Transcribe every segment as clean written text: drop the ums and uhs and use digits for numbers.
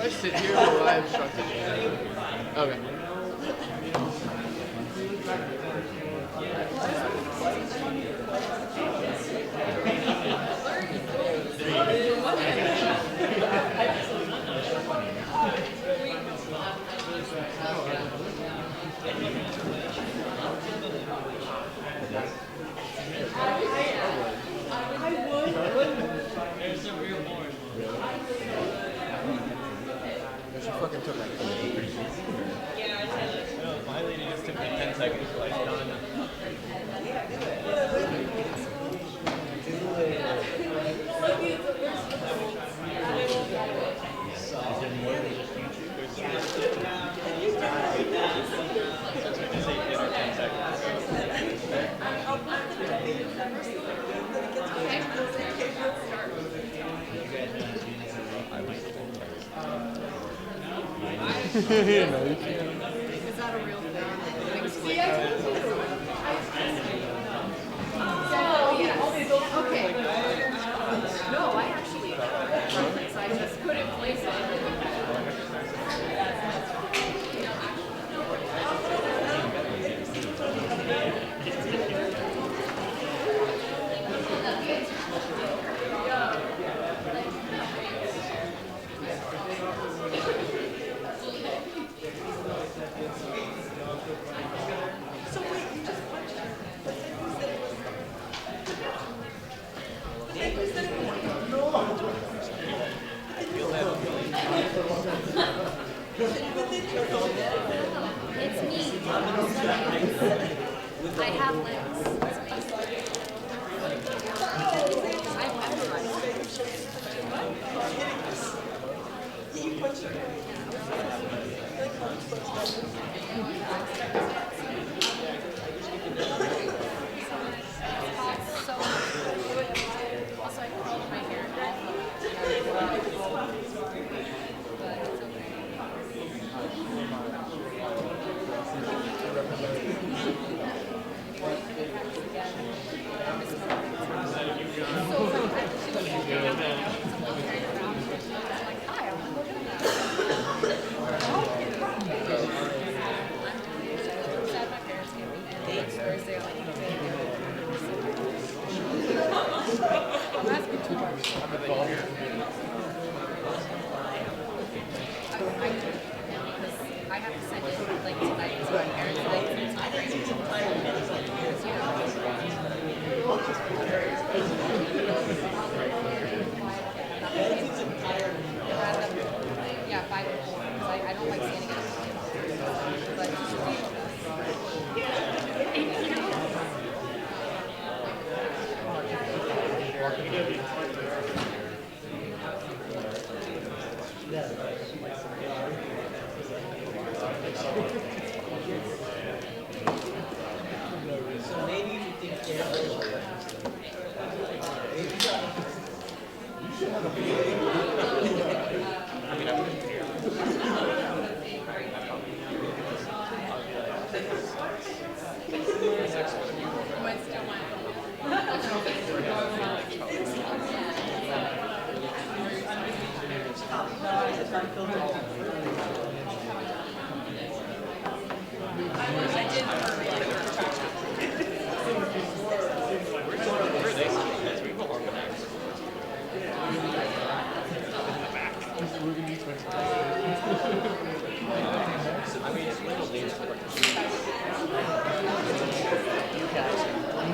I sit here while I instructed you? Okay. She fucking took like my lady just took me 10 seconds to like done. No, you can't. Is that a real thing? Oh, yes. Okay. No, I actually reference. I just couldn't place it. It's me. I have limbs. I've memorized. Also, I curled my hair. I have to send it like tonight to my parents yeah, 5 or 4. I don't like standing up.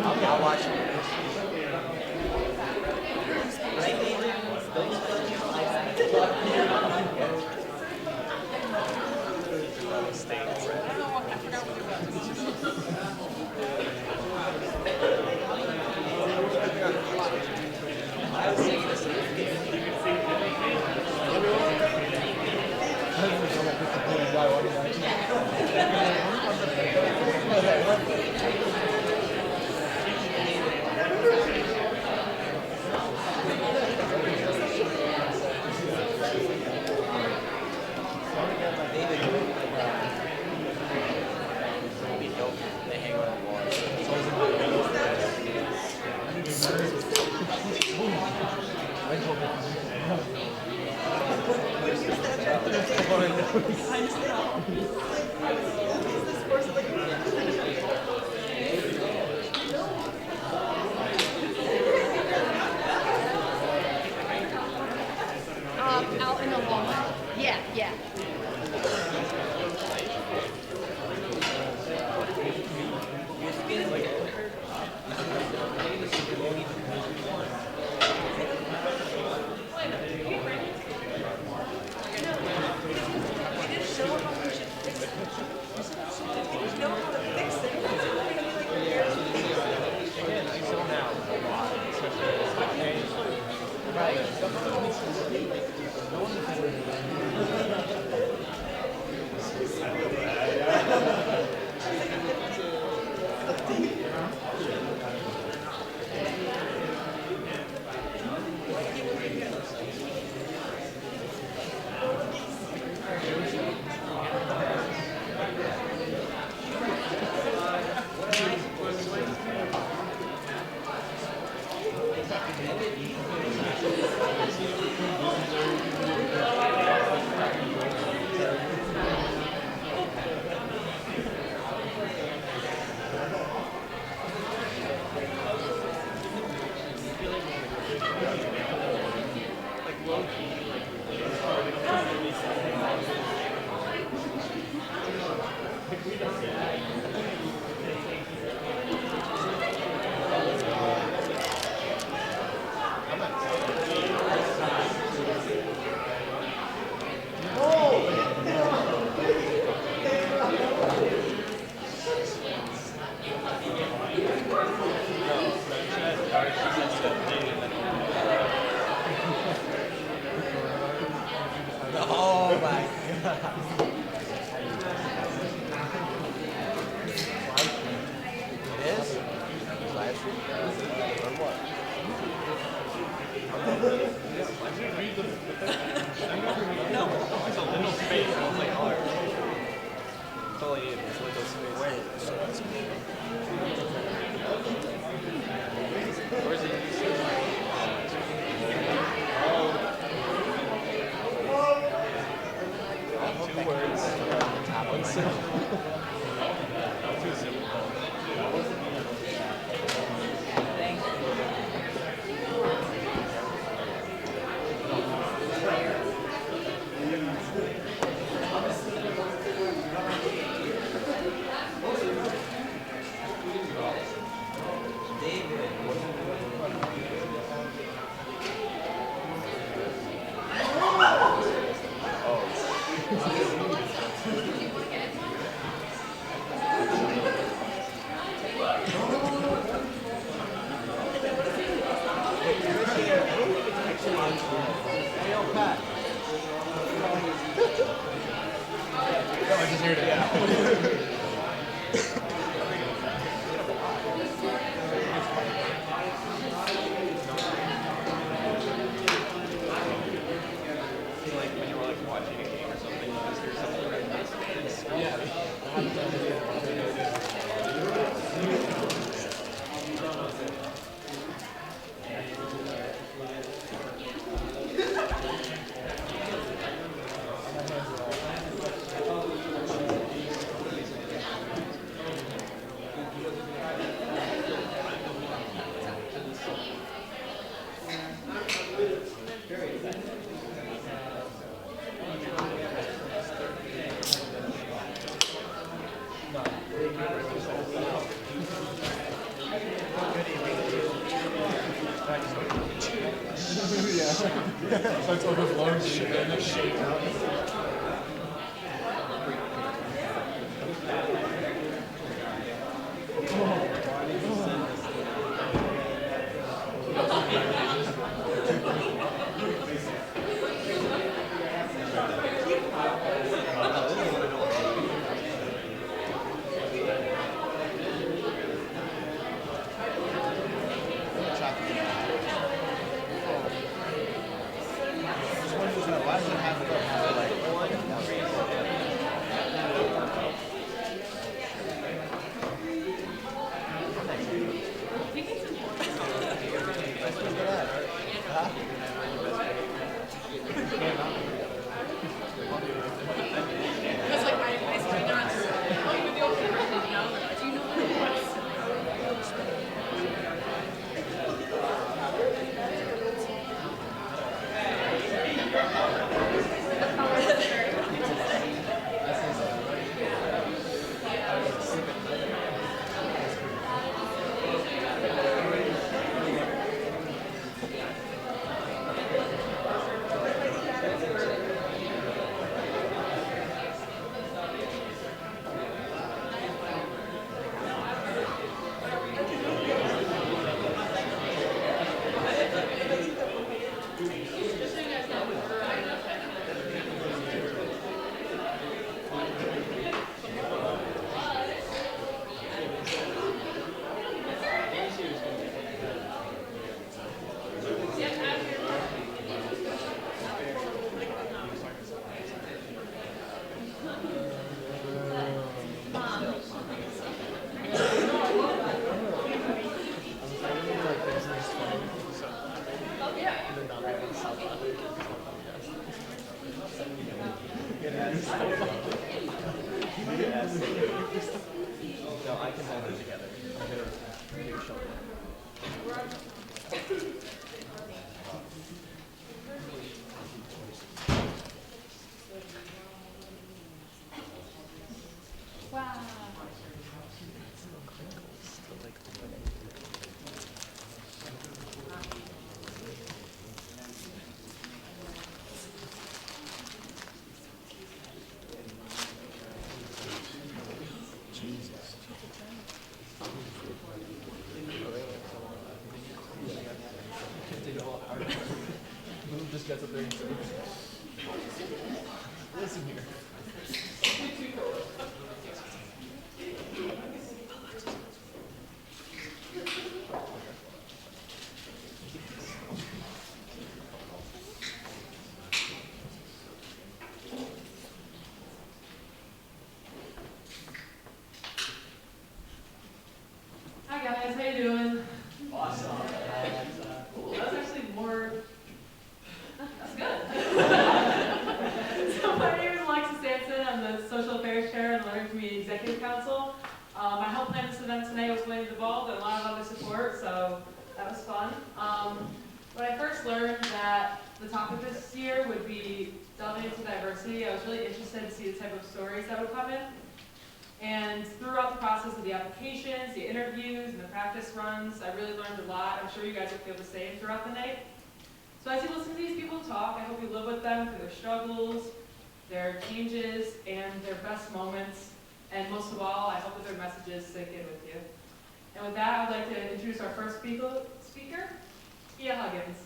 But I'll watch it. Out in the hall. Yeah, yeah. Oh my god. It is? Live stream? Or what? No, it's a little space. I was like, oh, that's all I need. It's a little space. Wait, so that's Where's it? Two words. One syllable. Two syllables. I just heard it. Like when you were like watching a game or something, you just hear something right next to it. Starts overflowing shit and it's shake out. just gets up there and says, listen here. Hi guys, how you doing? Awesome. Ooh, that was actually more. That's good. So my name is Alexis Trench. I'm the Social Affairs Chair and Learning Community Executive Council. I helped plan this event tonight. I was really involved and a lot of other support, so that was fun. When I first learned that the topic this year would be delving into diversity, I was really interested to see the type of stories that would come in. And throughout the process of the applications, the interviews, and the practice runs, I really learned a lot. I'm sure you guys will feel the same throughout the night. So as you listen to these people talk, I hope you live with them through their struggles, their changes, and their best moments. And most of all, I hope that their messages sink in with you. And with that, I'd like to introduce our first speaker, Kia Huggins.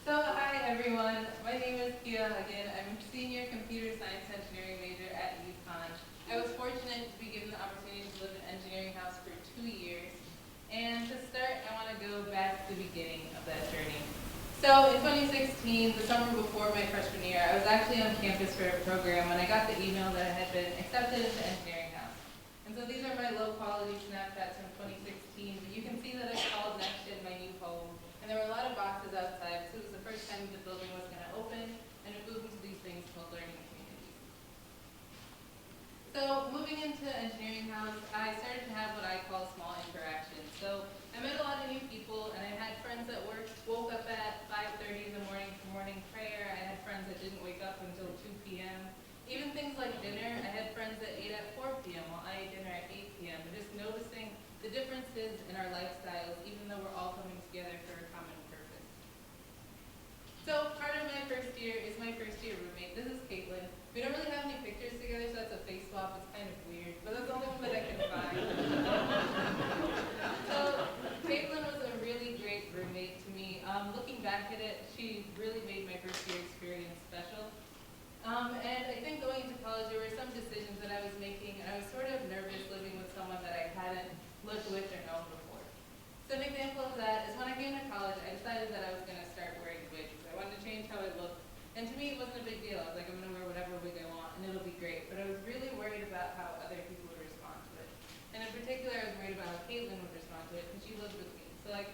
So, hi everyone. My name is Kia Huggins. I'm a senior computer science engineering major at UCONN. I was fortunate to be given the opportunity to live in engineering house for 2 years. And to start, I want to go back to the beginning of that journey. So in 2016, the summer before my freshman year, I was actually on campus for a program when I got the email that I had been accepted into engineering house. And so these are my low quality snapshots from 2016, but you can see that I called next in my new home. And there were a lot of boxes outside, so it was the first time the building was going to open, and it moved into these things called learning communities. So moving into engineering house, I started to have what I call small interactions. So I met a lot of new people, and I had friends that woke up at 5:30 in the morning for morning prayer. I had friends that didn't wake up until 2 p.m. Even things like dinner, I had friends that ate at 4 p.m. while I ate dinner at 8 p.m. And just noticing the differences in our lifestyles, even though we're all coming together for a common purpose. So part of my first year is my first year roommate. This is Caitlin. We don't really have any pictures together, so that's a face swap. It's kind of weird, but that's the only one that I can find. So Caitlin was a really great roommate to me. Looking back at it, she really made my first year experience special. And I think going into college, there were some decisions that I was making, and I was sort of nervous living with someone that I hadn't lived with or known before. So an example of that is when I came to college, I decided that I was going to start wearing wigs. I wanted to change how I looked. And to me, it wasn't a big deal. I was like, I'm going to wear whatever wig I want, and it'll be great. But I was really worried about how other people would respond to it. And in particular, I was worried about how Caitlin would respond to it, because she lived with me. So like,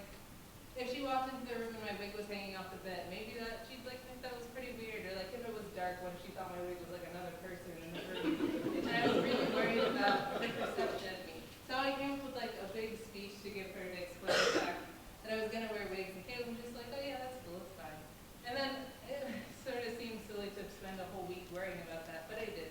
if she walked into the room and my wig was hanging off the bed, maybe she'd like think that was pretty weird. Or like if it was dark, what if she thought my wig was like another person in the room? And I was really worried about the perception of me. So I came up with like a big speech to give her to explain the fact that I was gonna wear wigs, and Caitlin was just like, oh yeah, that's cool, it's fine. And then it sort of seemed silly to spend a whole week worrying about that, but I did.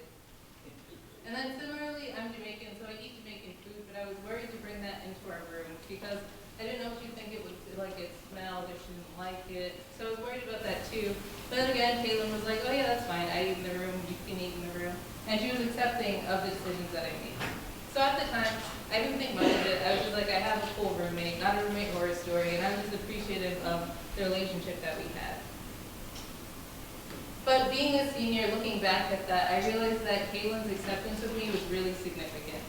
And then similarly, I'm Jamaican, so I eat Jamaican food, but I was worried to bring that into our room because I didn't know if she'd think it was like it smelled, if she didn't like it. So I was worried about that too. But then again, Caitlin was like, oh yeah, that's fine. I eat in the room, you can eat in the room. And she was accepting of the decisions that I made. So at the time, I didn't think much of it. I was just like, I have a cool roommate, not a roommate horror story, and I was just appreciative of the relationship that we had. But being a senior, looking back at that, I realized that Caitlin's acceptance of me was really significant.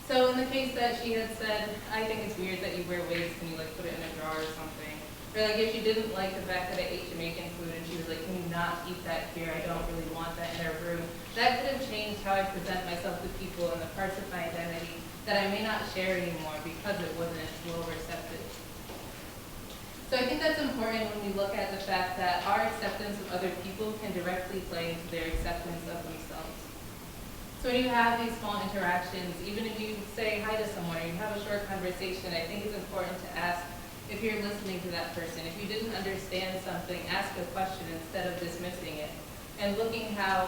So in the case that she had said, I think it's weird that you wear wigs, can you like put it in a drawer or something? Or like if she didn't like the fact that I ate Jamaican food and she was like, can you not eat that here? I don't really want that in our room. That could have changed how I present myself to people and the parts of my identity that I may not share anymore because it wasn't well accepted. So I think that's important when we look at the fact that our acceptance of other people can directly play into their acceptance of themselves. So when you have these small interactions, even if you say hi to someone or you have a short conversation, I think it's important to ask if you're listening to that person. If you didn't understand something, ask a question instead of dismissing it. And looking how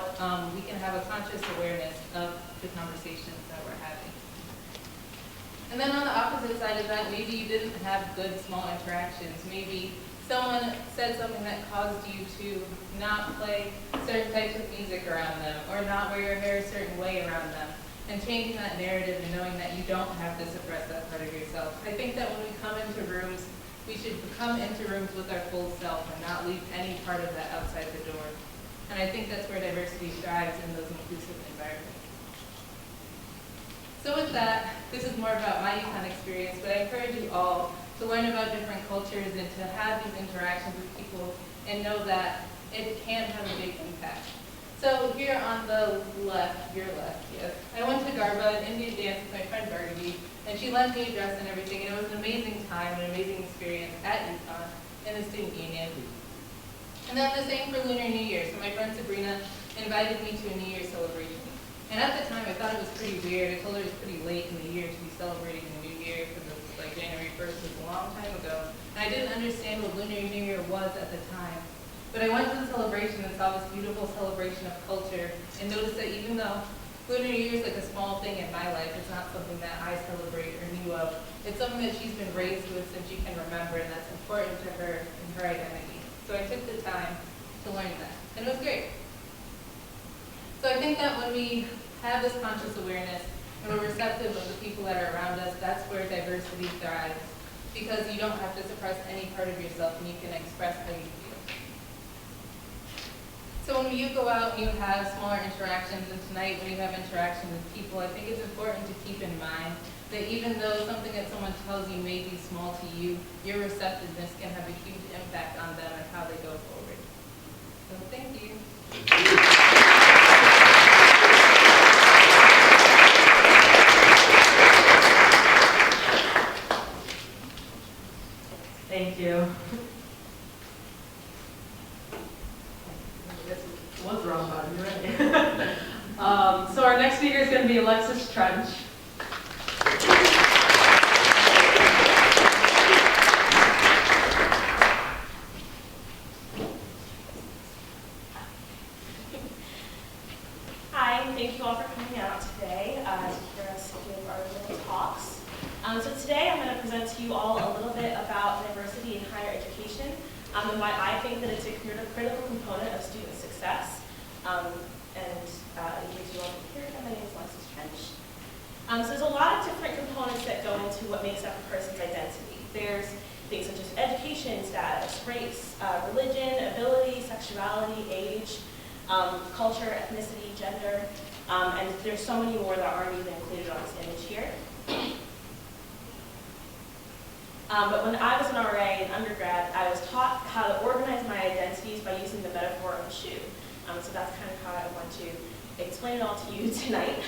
we can have a conscious awareness of the conversations that we're having. And then on the opposite side of that, maybe you didn't have good small interactions. Maybe someone said something that caused you to not play certain types of music around them, or not wear your hair a certain way around them. And changing that narrative and knowing that you don't have to suppress that part of yourself. I think that when we come into rooms, we should come into rooms with our full self and not leave any part of that outside the door. And I think that's where diversity thrives, in those inclusive environments. So with that, this is more about my UConn experience, but I encourage you all to learn about different cultures and to have these interactions with people and know that it can have a big impact. So here on the left, your left, yes, I went to Garba, an Indian dance with my friend Barnaby, and she lent me a dress and everything, and it was an amazing time, an amazing experience at UConn in the student union. And then the same for Lunar New Year. So my friend Sabrina invited me to a New Year's celebration. And at the time, I thought it was pretty weird. I told her it was pretty late in the year to be celebrating the New Year, because it was like January 1st was a long time ago. And I didn't understand what Lunar New Year was at the time. But I went to the celebration and saw this beautiful celebration of culture, and noticed that even though Lunar New Year is like a small thing in my life, it's not something that I celebrate or knew of. It's something that she's been raised with since she can remember, and that's important to her and her identity. So I took the time to learn that, and it was great. So I think that when we have this conscious awareness and we're receptive of the people that are around us, that's where diversity thrives, because you don't have to suppress any part of yourself and you can express how you feel. So when you go out and you have smaller interactions, and tonight when you have interactions with people, I think it's important to keep in mind that even though something that someone tells you may be small to you, your receptiveness can have a huge impact on them and how they go forward. So thank you. Thank you. What's wrong about you, right? So our next speaker is going to be Alexis Trench. Hi, thank you all for coming out today to hear us give our little talks. So today I'm going to present to you all a little bit about diversity in higher education and why I think that it's a critical component of student success. In case you all didn't hear it, my name is Alexis Trench. So there's a lot of different components that go into what makes up a person's identity. There's things such as education, status, race, religion, ability, sexuality, age, culture, ethnicity, gender, and there's so many more that aren't even included on this image here. But when I was an RA in undergrad, I was taught how to organize my identities by using the metaphor of a shoe. So that's kind of how I want to explain it all to you tonight.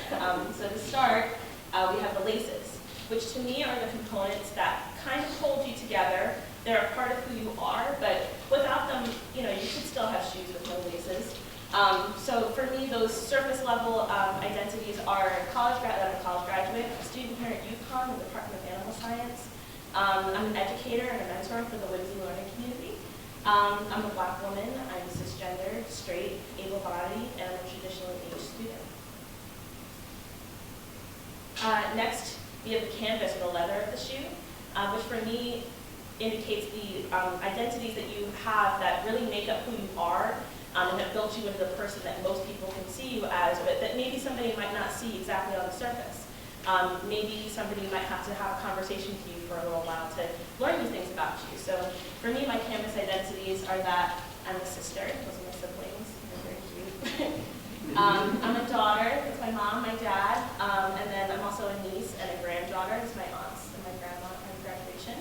So to start, we have the laces, which to me are the components that kind of hold you together. They're a part of who you are, but without them, you could still have shoes with no laces. So for me, those surface level identities are I'm a college graduate, a student here at UConn in the Department of Animal Science. I'm an educator and a mentor for the Whimsy learning community. I'm a Black woman, I'm cisgender, straight, able-bodied, and I'm a traditionally aged student. Next, we have the canvas or the leather of the shoe, which for me indicates the identities that you have that really make up who you are and have built you into the person that most people can see you as, but that maybe somebody might not see exactly on the surface. Maybe somebody might have to have a conversation with you for a little while to learn these things about you. So for me, my canvas identities are that I'm a sister, those are my siblings, they're very cute. I'm a daughter, that's my mom, my dad, and then I'm also a niece and a granddaughter, it's my aunts and my grandma at graduation.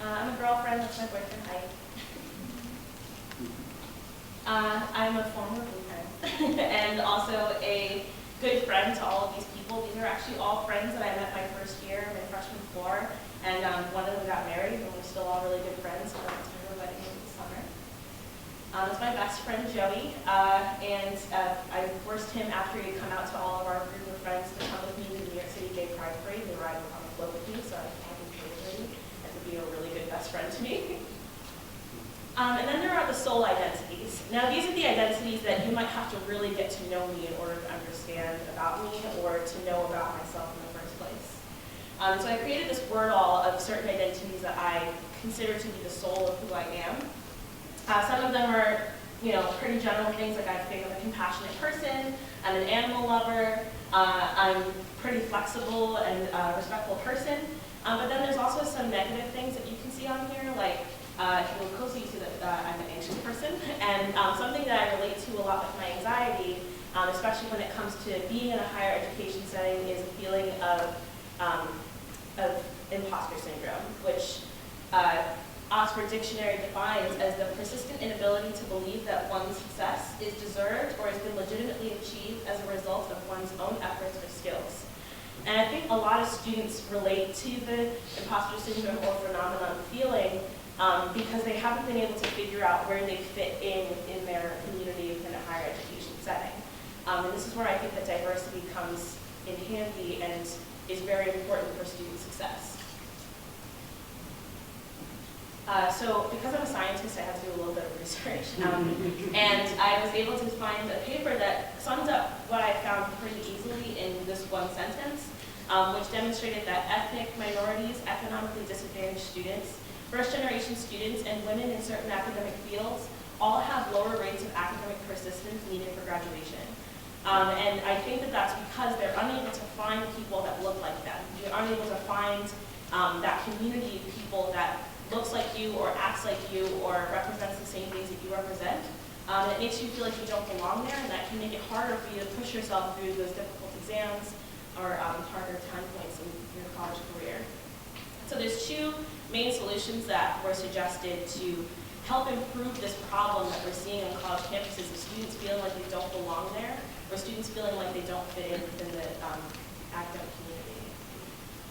I'm a girlfriend, that's my boyfriend, I'm a former boyfriend, and also a good friend to all of these people. These are actually all friends that I met my first year, my freshman floor, and one of them got married, and we're still all really good friends, so that's why we're wedding in the summer. It's my best friend, Joey, and I forced him after he had come out to all of our group of friends to come with me to the New York City Gay Pride Parade and ride on the float with me, so I had him really, and to be a really good best friend to me. And then there are the soul identities. Now these are the identities that you might have to really get to know me in order to understand about me or to know about myself in the first place. So I created this word-all of certain identities that I consider to be the soul of who I am. Some of them are, pretty general things, like I think I'm a compassionate person, I'm an animal lover, I'm pretty flexible and respectful person. But then there's also some negative things that you can see on here, like if you look closely, you see that I'm an anxious person, and something that I relate to a lot with my anxiety, especially when it comes to being in a higher education setting, is a feeling of impostor syndrome, which Oxford Dictionary defines as the persistent inability to believe that one's success is deserved or has been legitimately achieved as a result of one's own efforts or skills. And I think a lot of students relate to the imposter syndrome or phenomenon feeling because they haven't been able to figure out where they fit in their community within a higher education setting. And this is where I think that diversity comes in handy and is very important for student success. So because I'm a scientist, I had to do a little bit of research. And I was able to find a paper that sums up what I found pretty easily in this one sentence, which demonstrated that ethnic minorities, economically disadvantaged students, first-generation students, and women in certain academic fields all have lower rates of academic persistence needed for graduation. And I think that that's because they're unable to find people that look like them. They're unable to find that community of people that looks like you or acts like you or represents the same things that you represent. And it makes you feel like you don't belong there, and that can make it harder for you to push yourself through those difficult exams or harder time points in your college career. So there's two main solutions that were suggested to help improve this problem that we're seeing on college campuses of students feeling like they don't belong there, or students feeling like they don't fit in within the academic community.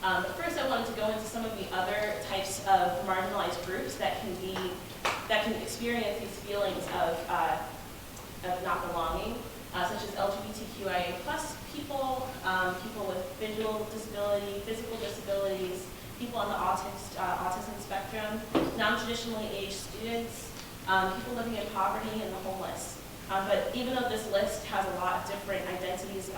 But first I wanted to go into some of the other types of marginalized groups that can experience these feelings of not belonging, such as LGBTQIA+ people, people with visual disability, physical disabilities, people on the autism spectrum, non-traditionally aged students, people living in poverty, and the homeless. But even though this list has a lot of different identities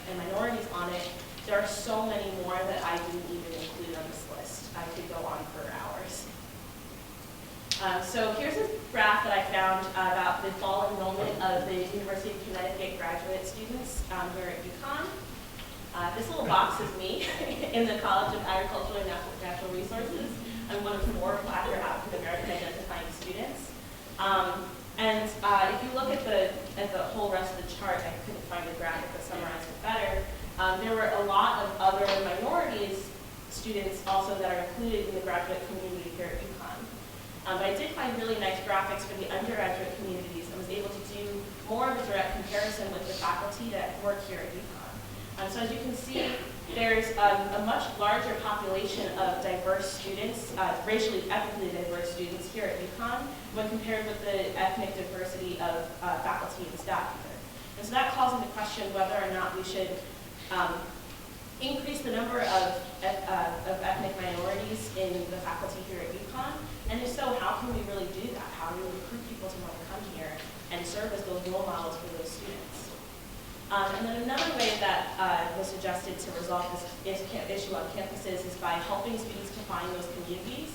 and minorities on it, there are so many more that I didn't even include on this list. I could go on for hours. So here's a graph that I found about the fall enrollment of the University of Connecticut graduate students here at UConn. This little box is me in the College of Agricultural and Natural Resources. I'm one of 4 Black or African American identifying students. And if you look at the whole rest of the chart, I couldn't find a graphic that summarized it better. There were a lot of other minorities students also that are included in the graduate community here at UConn. But I did find really nice graphics for the undergraduate communities and was able to do more of a direct comparison with the faculty that work here at UConn. So as you can see, there's a much larger population of diverse students, racially, ethnically diverse students here at UConn when compared with the ethnic diversity of faculty and staff here. And so that calls into question whether or not we should increase the number of ethnic minorities in the faculty here at UConn, and if so, how can we really do that? How do we recruit people to want to come here and serve as those role models for those students? And then another way that was suggested to resolve this issue on campuses is by helping students to find those communities.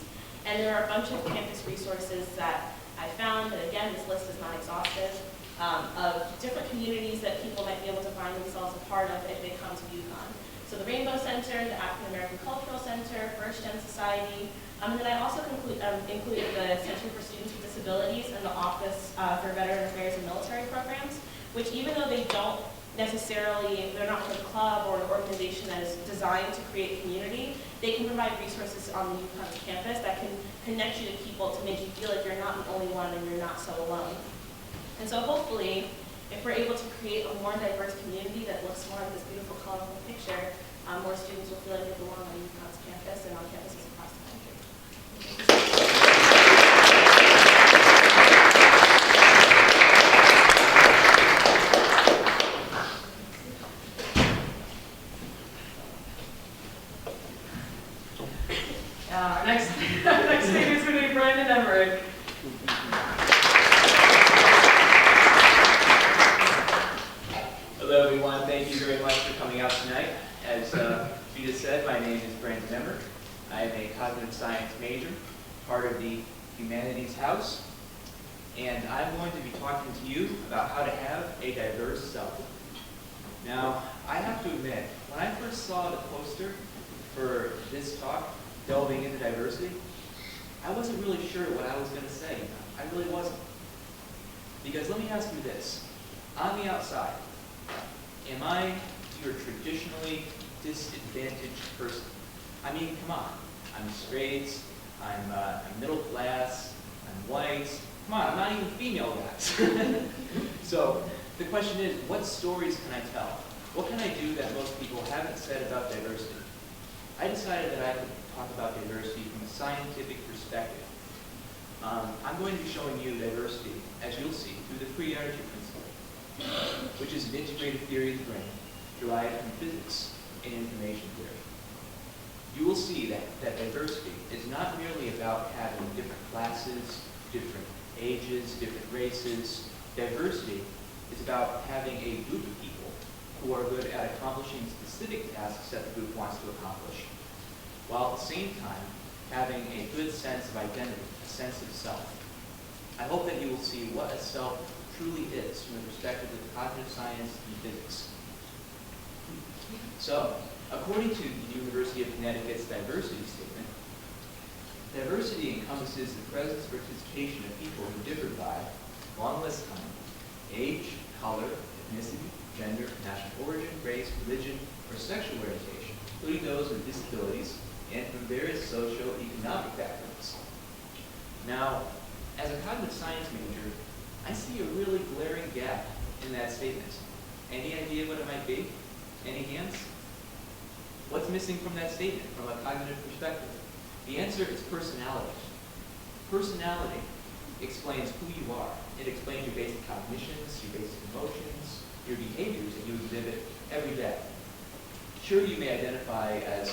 And there are a bunch of campus resources that I found, and again, this list is not exhaustive, of different communities that people might be able to find themselves a part of if they come to UConn. So the Rainbow Center, the African American Cultural Center, First Gen Society, and then I also included the Center for Students with Disabilities and the Office for Veteran Affairs and Military Programs, which even though they don't necessarily, they're not a club or an organization that is designed to create community, they can provide resources on the UConn campus that can connect you to people to make you feel like you're not the only one and you're not so alone. And so hopefully, if we're able to create a more diverse community that looks more like this beautiful, colorful picture, more students will feel like they belong on UConn's campus and on campuses across the country. Next speaker is going to be Brandon Emmerich. Hello everyone, thank you very much for coming out tonight. As Vita said, said, my name is Brandon Emmer. I am a cognitive science major, part of the Humanities House, and I'm going to be talking to you about how to have a diverse self. Now, I have to admit, when I first saw the poster for this talk, delving into diversity, I wasn't really sure what I was going to say. I really wasn't. Because let me ask you this. On the outside, am I your traditionally disadvantaged person? I mean, come on. I'm straight, I'm middle class, I'm white. Come on, I'm not even female, guys. So the question is, what stories can I tell? What can I do that most people haven't said about diversity? I decided that I could talk about diversity from a scientific perspective. I'm going to be showing you diversity, as you'll see, through the free energy principle, which is an integrated theory of the brain derived from physics and information theory. You will see that diversity is not merely about having different classes, different ages, different races. Diversity is about having a group of people who are good at accomplishing specific tasks that the group wants to accomplish, while at the same time having a good sense of identity, a sense of self. I hope that you will see what a self truly is from the perspective of cognitive science and physics. So, according to the University of Connecticut's diversity statement, diversity encompasses the presence or participation of people who differ by, long list time, age, color, ethnicity, gender, national origin, race, religion, or sexual orientation, including those with disabilities, and from various socio-economic backgrounds. Now, as a cognitive science major, I see a really glaring gap in that statement. Any idea what it might be? Any hands? What's missing from that statement from a cognitive perspective? The answer is personality. Personality explains who you are. It explains your basic cognitions, your basic emotions, your behaviors that you exhibit every day. Sure, you may identify as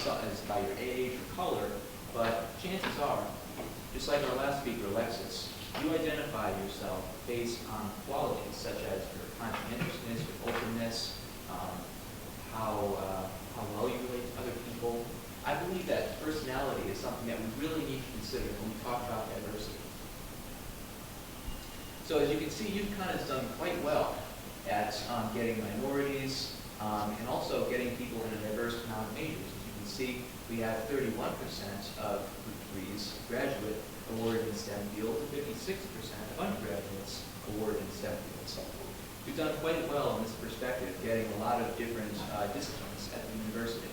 by your age or color, but chances are, just like our last speaker, Alexis, you identify yourself based on qualities such as your conscientiousness, your openness, how well you relate to other people. I believe that personality is something that we really need to consider when we talk about diversity. So as you can see, UConn has done quite well at getting minorities and also getting people in a diverse amount of majors. As you can see, we have 31% of degrees graduate awarded in STEM fields and 56% of undergraduates awarded in STEM fields. We've done quite well in this perspective, getting a lot of different disciplines at the university.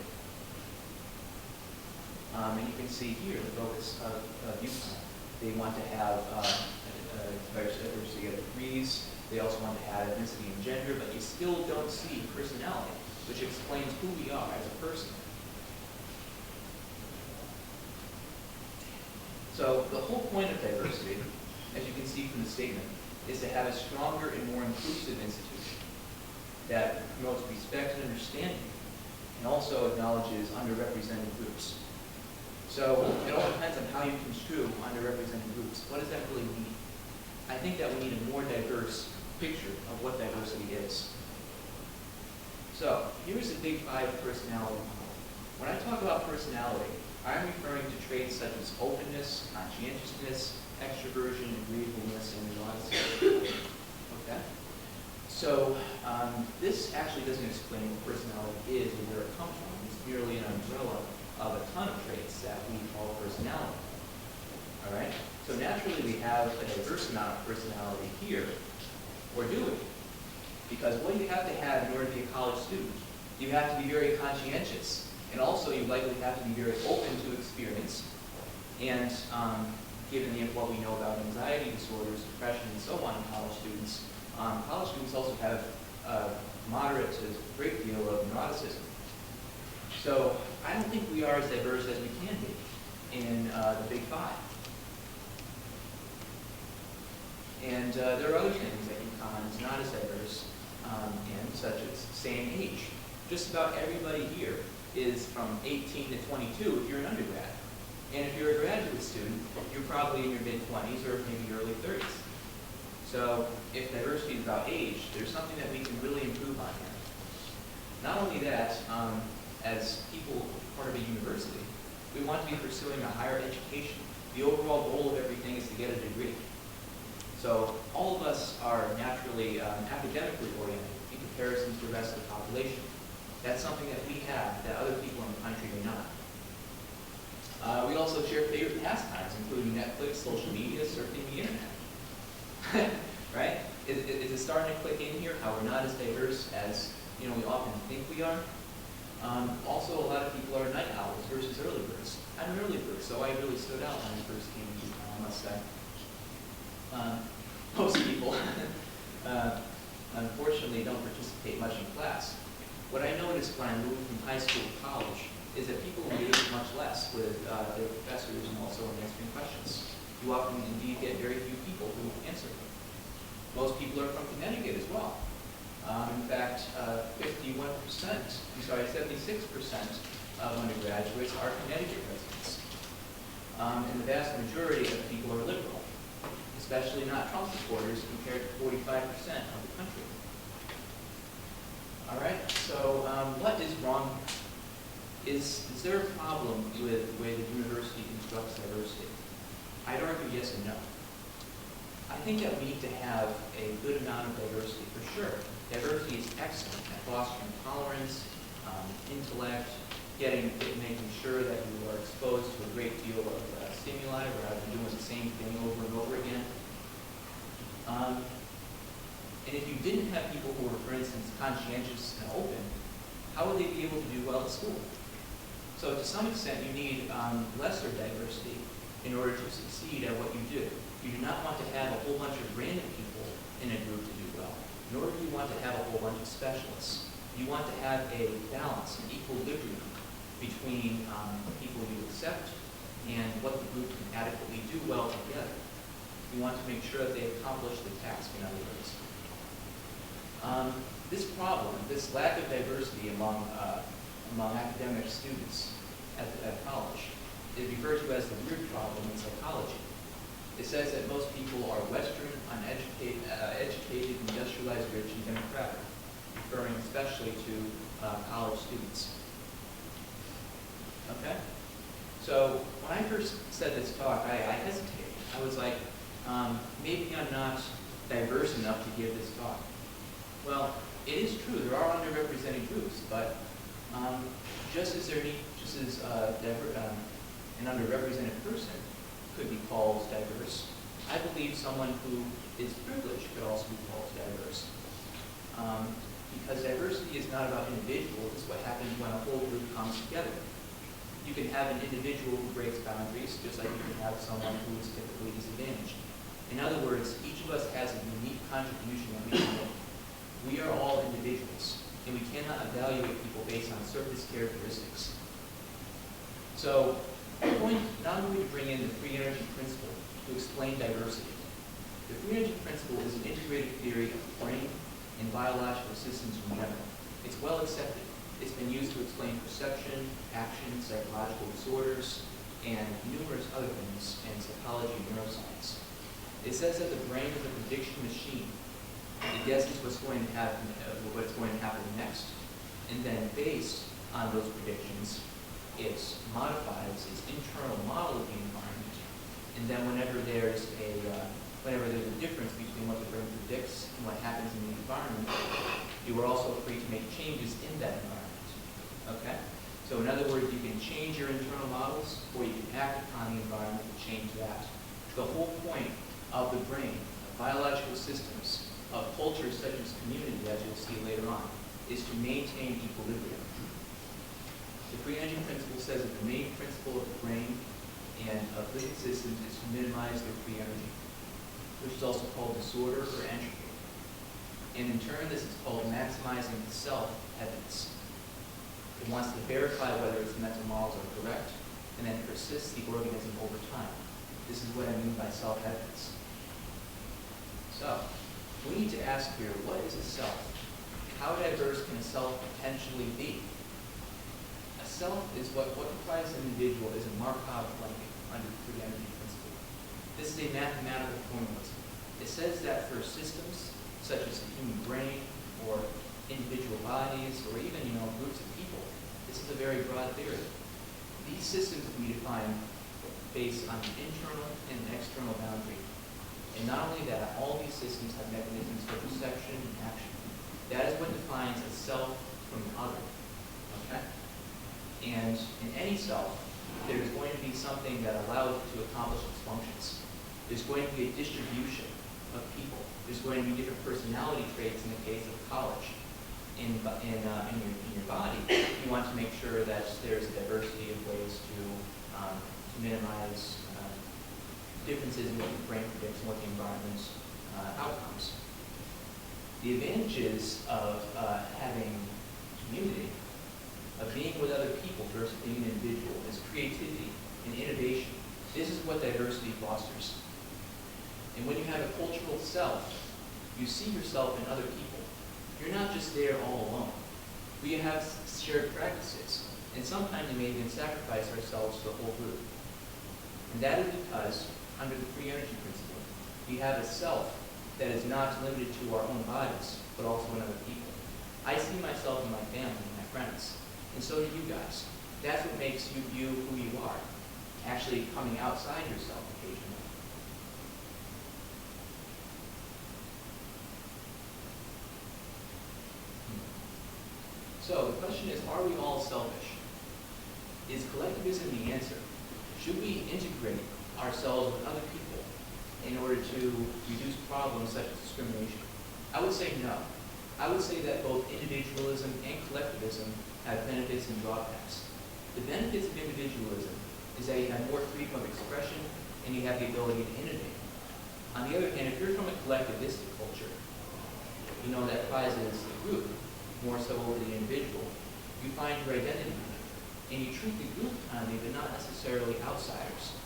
And you can see here the focus of UConn. They want to have diversity of degrees. They also want to have ethnicity and gender, but you still don't see personality, which explains who we are as a person. So the whole point of diversity, as you can see from the statement, is to have a stronger and more inclusive institution that promotes respect and understanding and also acknowledges underrepresented groups. So it all depends on how you construe underrepresented groups. What does that really mean? I think that we need a more diverse picture of what diversity is. So here's the Big Five personality model. When I talk about personality, I'm referring to traits such as openness, conscientiousness, extroversion, agreeableness, and neuroticism. Okay? So this actually doesn't explain what personality is or where it comes from. It's merely an umbrella of a ton of traits that we call personality. All right? So naturally we have a diverse amount of personality here, or do we? Because what do you have to have in order to be a college student? You have to be very conscientious. And also you likely have to be very open to experience. And given what we know about anxiety disorders, depression, and so on in college students also have a moderate to great deal of neuroticism. So I don't think we are as diverse as we can be in the Big Five. And there are other things that UConn is not as diverse in, such as same age. Just about everybody here is from 18 to 22 if you're an undergrad. And if you're a graduate student, you're probably in your mid-20s or maybe early 30s. So if diversity is about age, there's something that we can really improve on here. Not only that, as people part of a university. We want to be pursuing a higher education. The overall goal of everything is to get a degree. So all of us are naturally academically oriented in comparison to the rest of the population. That's something that we have that other people in the country may not. We also share favorite pastimes, including Netflix, social media, surfing the internet. Right? Is it starting to click in here how we're not as diverse as we often think we are? Also, a lot of people are night owls versus early birds. I'm an early bird, so I really stood out when I first came to UConn, I must say. Most people, unfortunately, don't participate much in class. What I noticed when I moved from high school to college is that people engage much less with their professors and also in answering questions. You often indeed get very few people who answer them. Most people are from Connecticut as well. In fact, 76% of undergraduates are Connecticut residents. And the vast majority of people are liberal, especially not Trump supporters, compared to 45% of the country. All right, so what is wrong here? Is there a problem with the way the university constructs diversity? I'd argue yes and no. I think that we need to have a good amount of diversity, for sure. Diversity is excellent at fostering tolerance, intellect, making sure that you are exposed to a great deal of stimuli rather than doing the same thing over and over again. And if you didn't have people who were, for instance, conscientious and open, how would they be able to do well at school? So to some extent, you need lesser diversity in order to succeed at what you do. You do not want to have a whole bunch of random people in a group to do well, nor do you want to have a whole bunch of specialists. You want to have a balance, an equilibrium between people you accept and what the group can adequately do well together. You want to make sure that they accomplish the task, in other words. This problem, this lack of diversity among academic students at college, is referred to as the weird problem in psychology. It says that most people are Western, educated, industrialized, rich, and democratic, referring especially to college students. Okay? So when I first said this talk, I hesitated. I was like, maybe I'm not diverse enough to give this talk. Well, it is true, there are underrepresented groups, but just as an underrepresented person could be called diverse, I believe someone who is privileged could also be called diverse. Because diversity is not about individuals, it's what happens when a whole group comes together. You can have an individual who breaks boundaries, just like you can have someone who is typically disadvantaged. In other words, each of us has a unique contribution that we can make. We are all individuals, and we cannot evaluate people based on surface characteristics. So, now I'm going to bring in the free energy principle to explain diversity. The free energy principle is an integrated theory of the brain and biological systems in general. It's well accepted. It's been used to explain perception, action, psychological disorders, and numerous other things in psychology and neuroscience. It says that the brain is a prediction machine. It guesses what's going to happen next, and then based on those predictions, it modifies its internal model of the environment. And then whenever there's a difference between what the brain predicts and what happens in the environment, you are also free to make changes in that environment. Okay? So in other words, you can change your internal models, or you can act upon the environment to change that. The whole point of the brain, of biological systems, of cultures such as community, as you'll see later on, is to maintain equilibrium. The free energy principle says that the main principle of the brain and of living systems is to minimize their free energy, which is also called disorder or entropy. And in turn, this is called maximizing self-evidence. It wants to verify whether its mental models are correct, and then persists the organism over time. This is what I mean by self-evidence. So, we need to ask here, what is a self? How diverse can a self potentially be? A self is what defines an individual is a Markov blanket under the free energy principle. This is a mathematical formalism. It says that for systems, such as the human brain, or individual bodies, or even groups of people, this is a very broad theory. these systems we define based on the internal and external boundary. And not only that, all these systems have mechanisms for perception and action. That is what defines a self from an other. Okay? And in any self, there is going to be something that allows it to accomplish its functions. There's going to be a distribution of people. There's going to be different personality traits in the case of college. In your body, you want to make sure that there's a diversity of ways to minimize differences in what your brain predicts and what the environment's outcomes. The advantages of having community, of being with other people versus being an individual, is creativity and innovation. This is what diversity fosters. And when you have a cultural self, you see yourself in other people. You're not just there all alone. We have shared practices, and sometimes we may even sacrifice ourselves for the whole group. And that is because, under the free energy principle, we have a self that is not limited to our own bodies, but also in other people. I see myself in my family and my friends, and so do you guys. That's what makes you who you are, actually coming outside yourself occasionally. So the question is, are we all selfish? Is collectivism the answer? Should we integrate ourselves with other people in order to reduce problems such as discrimination? I would say no. I would say that both individualism and collectivism have benefits and drawbacks. The benefits of individualism is that you have more freedom of expression and you have the ability to innovate. On the other hand, if you're from a collectivistic culture, you know that prizes the group more so over the individual, you find your identity in it. And you treat the group kindly, but not necessarily outsiders.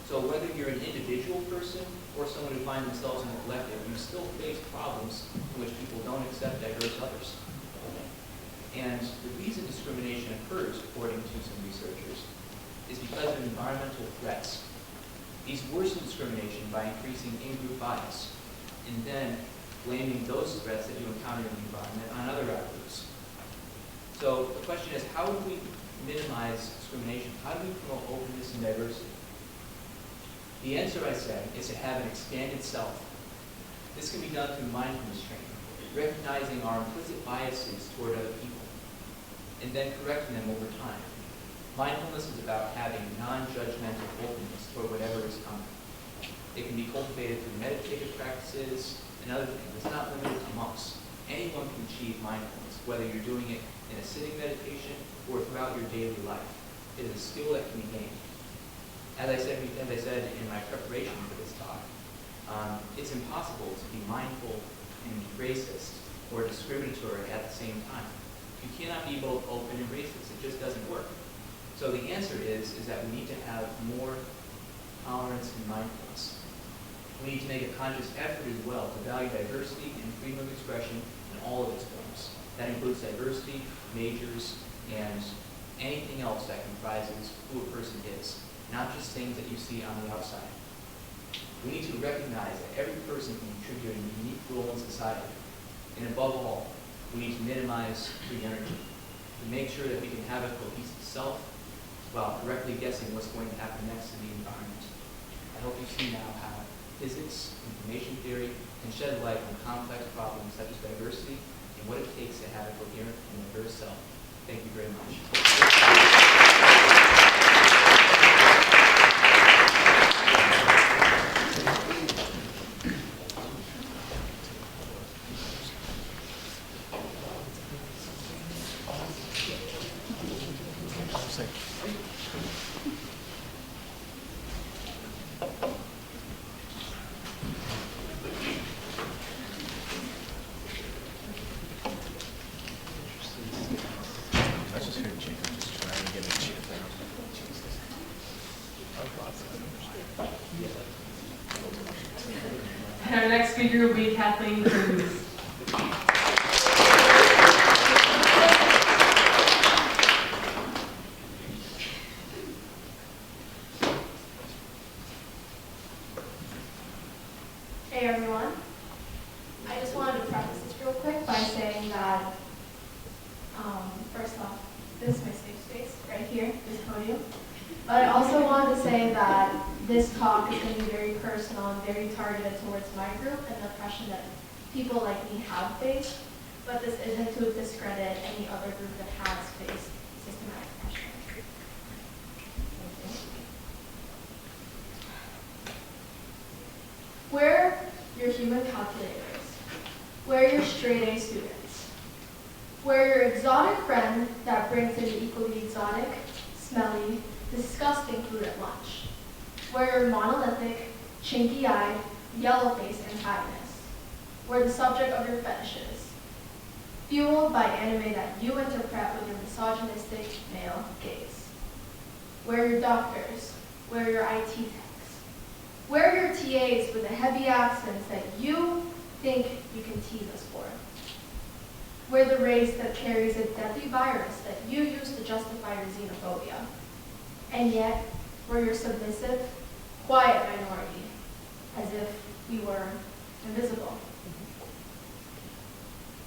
So whether you're an individual person or someone who finds themselves in a collective, you still face problems in which people don't accept diverse others. And the reason discrimination occurs, according to some researchers, is because of environmental threats. These worsen discrimination by increasing in-group bias, and then blaming those threats that you encounter in the environment on other outgroups. So the question is, how do we minimize discrimination? How do we promote openness and diversity? The answer, I say, is to have an expanded self. This can be done through mindfulness training, recognizing our implicit biases toward other people, and then correcting them over time. Mindfulness is about having non-judgmental openness toward whatever is coming. It can be cultivated through meditative practices and other things. It's not limited to monks. Anyone can achieve mindfulness, whether you're doing it in a sitting meditation or throughout your daily life. It is a skill that can be gained. As I said in my preparation for this talk, it's impossible to be mindful and racist or discriminatory at the same time. You cannot be both open and racist. It just doesn't work. So the answer is that we need to have more tolerance and mindfulness. We need to make a conscious effort as well to value diversity and freedom of expression in all of its forms. That includes diversity, majors, and anything else that comprises who a person is, not just things that you see on the outside. We need to recognize that every person can contribute a unique role in society. And above all, we need to minimize free energy, to make sure that we can have a cohesive self while correctly guessing what's going to happen next in the environment. I hope you see now how physics, information theory, can shed light on complex problems such as diversity and what it takes to have a coherent and diverse self. Thank you very much. And our next speaker will be Kathleen Cruz. Hey everyone. I just wanted to preface this real quick by saying that, first off, this is my safe space right here, this podium. also wanted to say that this talk is going to be very personal and very targeted towards my group and the oppression that people like me have faced, but this isn't to discredit any other group that has faced systematic oppression. Where your human calculators, where your straight A students, where your exotic friend that brings in the equally exotic, smelly, disgusting food at lunch, where your monolithic, chinky-eyed, yellow-faced antagonists, where the subject of your fetishes, fueled by anime that you interpret with your misogynistic male gaze, where your doctors, where your IT techs, where your TAs with the heavy accents that you think you can tease us for, where the race that carries a deadly virus that you use to justify your xenophobia, and yet we're your submissive, quiet minority, as if we were invisible.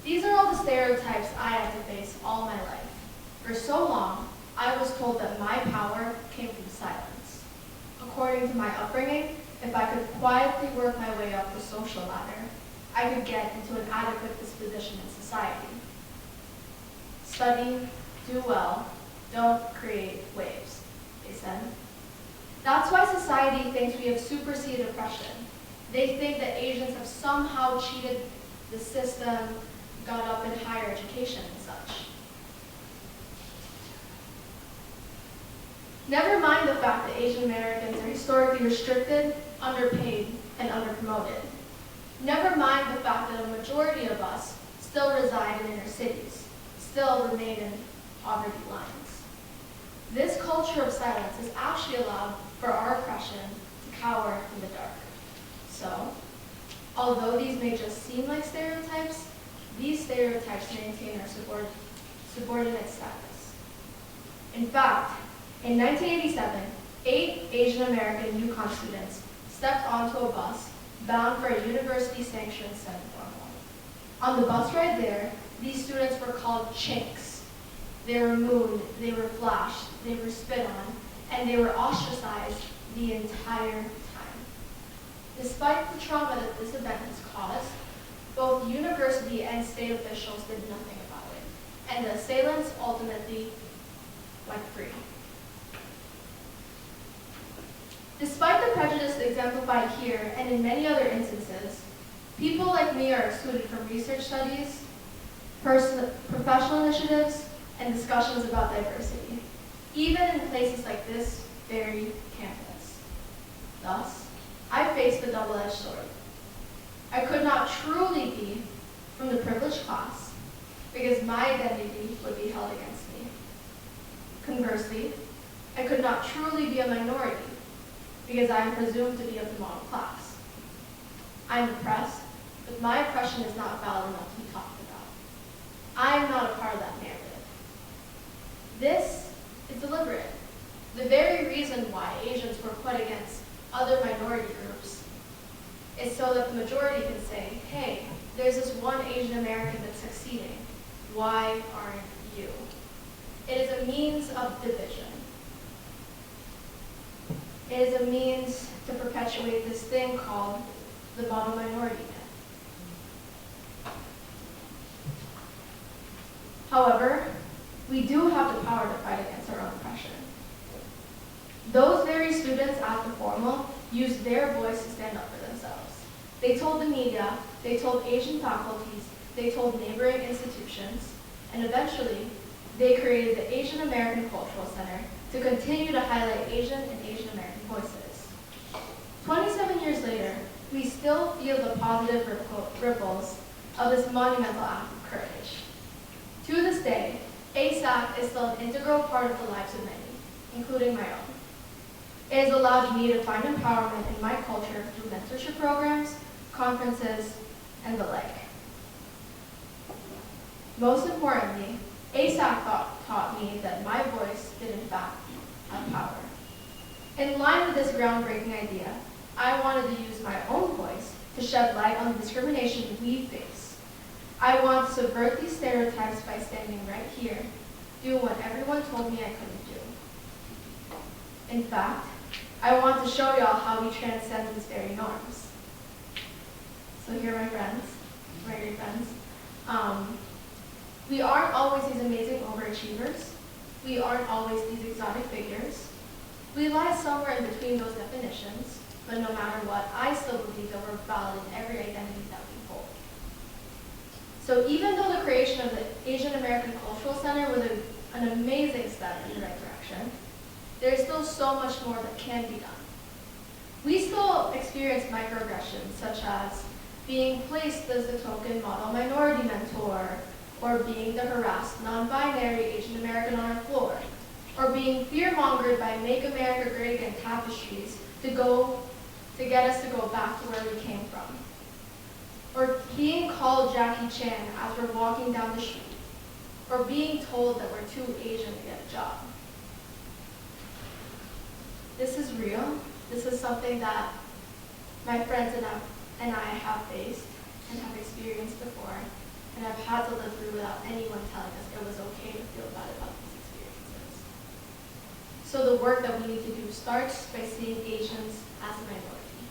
These are all the stereotypes I had to face all my life. For so long, I was told that my power came from silence. According to my upbringing, if I could quietly work my way up the social ladder, I could get into an adequate disposition in society. Study, do well, don't create waves, they said. That's why society thinks we have superseded oppression. They think that Asians have somehow cheated the system, got up in higher education and such. Never mind the fact that Asian Americans are historically restricted, underpaid, and underpromoted. Never mind the fact that a majority of us still reside in inner cities, still remain in poverty lines. This culture of silence has actually allowed for our oppression to cower in the dark. So, although these may just seem like stereotypes, these stereotypes maintain our subordinate status. In fact, in 1987, 8 Asian American UCONN students stepped onto a bus bound for a university-sanctioned semi-formal. On the bus ride there, these students were called chinks. They were mooned, they were flashed, they were spit on, and they were ostracized the entire time. Despite the trauma that this event has caused, both university and state officials did nothing about it, and the assailants ultimately went free. Despite the prejudice exemplified here and in many other instances, people like me are excluded from research studies, professional initiatives, and discussions about diversity, even in places like this very campus. Thus, I faced a double-edged sword. I could not truly be from the privileged class because my identity would be held against me. Conversely, I could not truly be a minority because I am presumed to be of the model class. I am oppressed, but my oppression is not valid enough to be talked about. I am not a part of that narrative. This is deliberate. The very reason why Asians were put against other minority groups is so that the majority can say, hey, there's this one Asian American that's succeeding. Why aren't you? It is a means of division. It is a means to perpetuate this thing called the model minority myth. However, we do have the power to fight against our own oppression. Those very students at the formal used their voice to stand up for themselves. They told the media, they told Asian faculties, they told neighboring institutions, and eventually they created the Asian American Cultural Center to continue to highlight Asian and Asian American voices. 27 years later, we still feel the positive ripples of this monumental act of courage. To this day, ASAC is still an integral part of the lives of many, including my own. It has allowed me to find empowerment in my culture through mentorship programs, conferences, and the like. Most importantly, ASAC taught me that my voice did in fact have power. In line with this groundbreaking idea, I wanted to use my own voice to shed light on the discrimination we face. I want to subvert these stereotypes by standing right here, doing what everyone told me I couldn't do. In fact, I want to show y'all how we transcend these very norms. So here are my friends, my great friends. We aren't always these amazing overachievers. We aren't always these exotic figures. We lie somewhere in between those definitions, but no matter what, I still believe that we're valid in every identity that we hold. So even though the creation of the Asian American Cultural Center was an amazing step in the right direction, there's still so much more that can be done. We still experience microaggressions, such as being placed as the token model minority mentor, or being the harassed non-binary Asian American on our floor, or being fear-mongered by Make America Great Again tapestries to get us to go back to where we came from, or being called Jackie Chan as we're walking down the street, or being told that we're too Asian to get a job. This is real. This is something that my friends and I have faced and have experienced before, and I've had to live through without anyone telling us it was okay to feel bad about these experiences. So the work that we need to do starts by seeing Asians as a minority.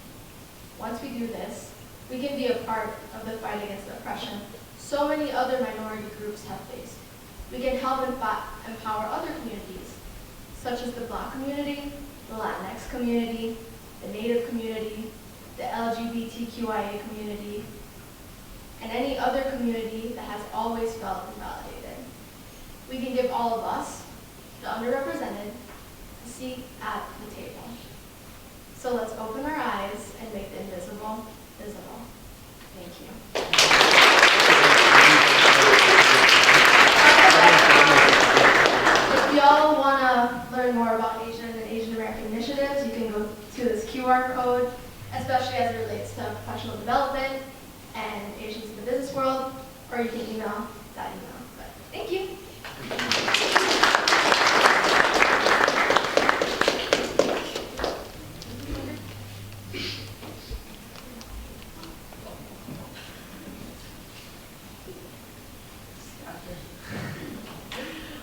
Once we do this, we can be a part of the fight against oppression so many other minority groups have faced. We can help empower other communities, such as the Black community, the Latinx community, the Native community, the LGBTQIA community, and any other community that has always felt invalidated. We can give all of us, the underrepresented, a seat at the table. So let's open our eyes and make the invisible visible. Thank you. If y'all want to learn more about Asian and Asian American initiatives, you can go to this QR code, especially as it relates to professional development and Asians in the business world, or you can email that email. But thank you.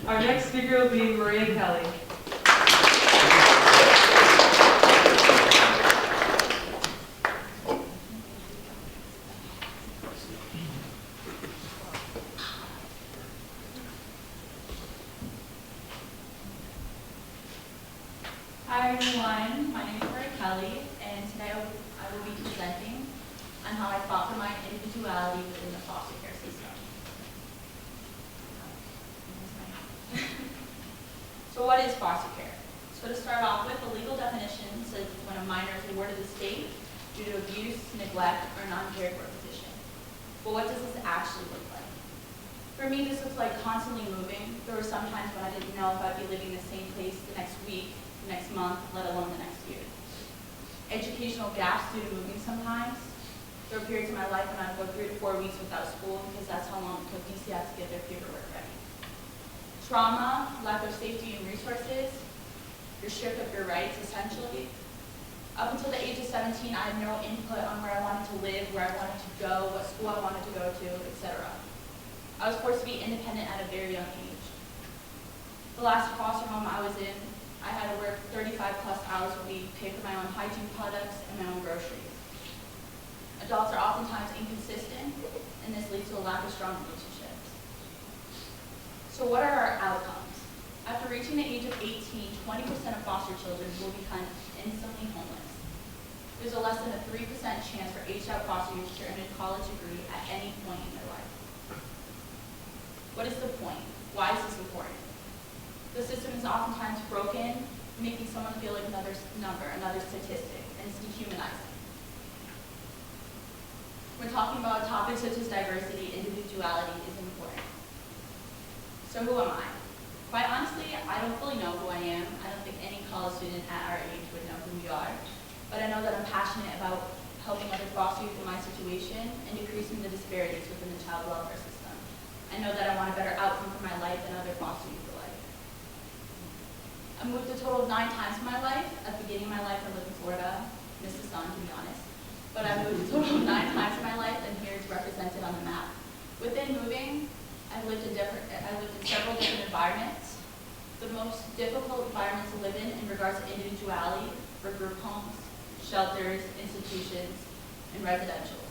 Our next speaker will be Maria Kelly. Hi everyone, my name is Maria Kelly, and today I will be presenting on how I fought for my individuality within the foster care system. So what is foster care? So to start off with, the legal definition says when a minor is awarded the state due to abuse, neglect, or non-cared for position. But what does this actually look like? For me, this looks like constantly moving. There were some times when I didn't know if I'd be living in the same place the next week, the next month, let alone the next year. Educational gaps due to moving sometimes. There were periods in my life when I'd go 3 to 4 weeks without school because that's how long it took DCF to get their paperwork ready. Trauma, lack of safety and resources, you're stripped of your rights essentially. Up until the age of 17, I had no input on where I wanted to live, where I wanted to go, what school I wanted to go to, etc. I was forced to be independent at a very young age. The last foster home I was in, I had to work 35+ hours a week, pay for my own hygiene products and my own groceries. Adults are oftentimes inconsistent, and this leads to a lack of strong relationships. So what are our outcomes? After reaching the age of 18, 20% of foster children will become instantly homeless. There's a less than a 3% chance for aged-out foster youth to earn a college degree at any point in their life. What is the point? Why is this important? The system is oftentimes broken, making someone feel like another number, another statistic, and it's dehumanizing. When talking about topics such as diversity, individuality is important. So who am I? Quite honestly, I don't fully know who I am. I don't think any college student at our age would know who we are. But I know that I'm passionate about helping other foster youth in my situation and decreasing the disparities within the child welfare system. I know that I want a better outcome for my life than other foster youth alike. I moved a total of 9 times in my life. At the beginning of my life, I lived in Florida, missed the sun to be honest. But I moved a total of 9 times in my life, and here it's represented on the map. Within moving, I've lived in several different environments. The most difficult environments to live in regards to individuality were group homes, shelters, institutions, and residentials.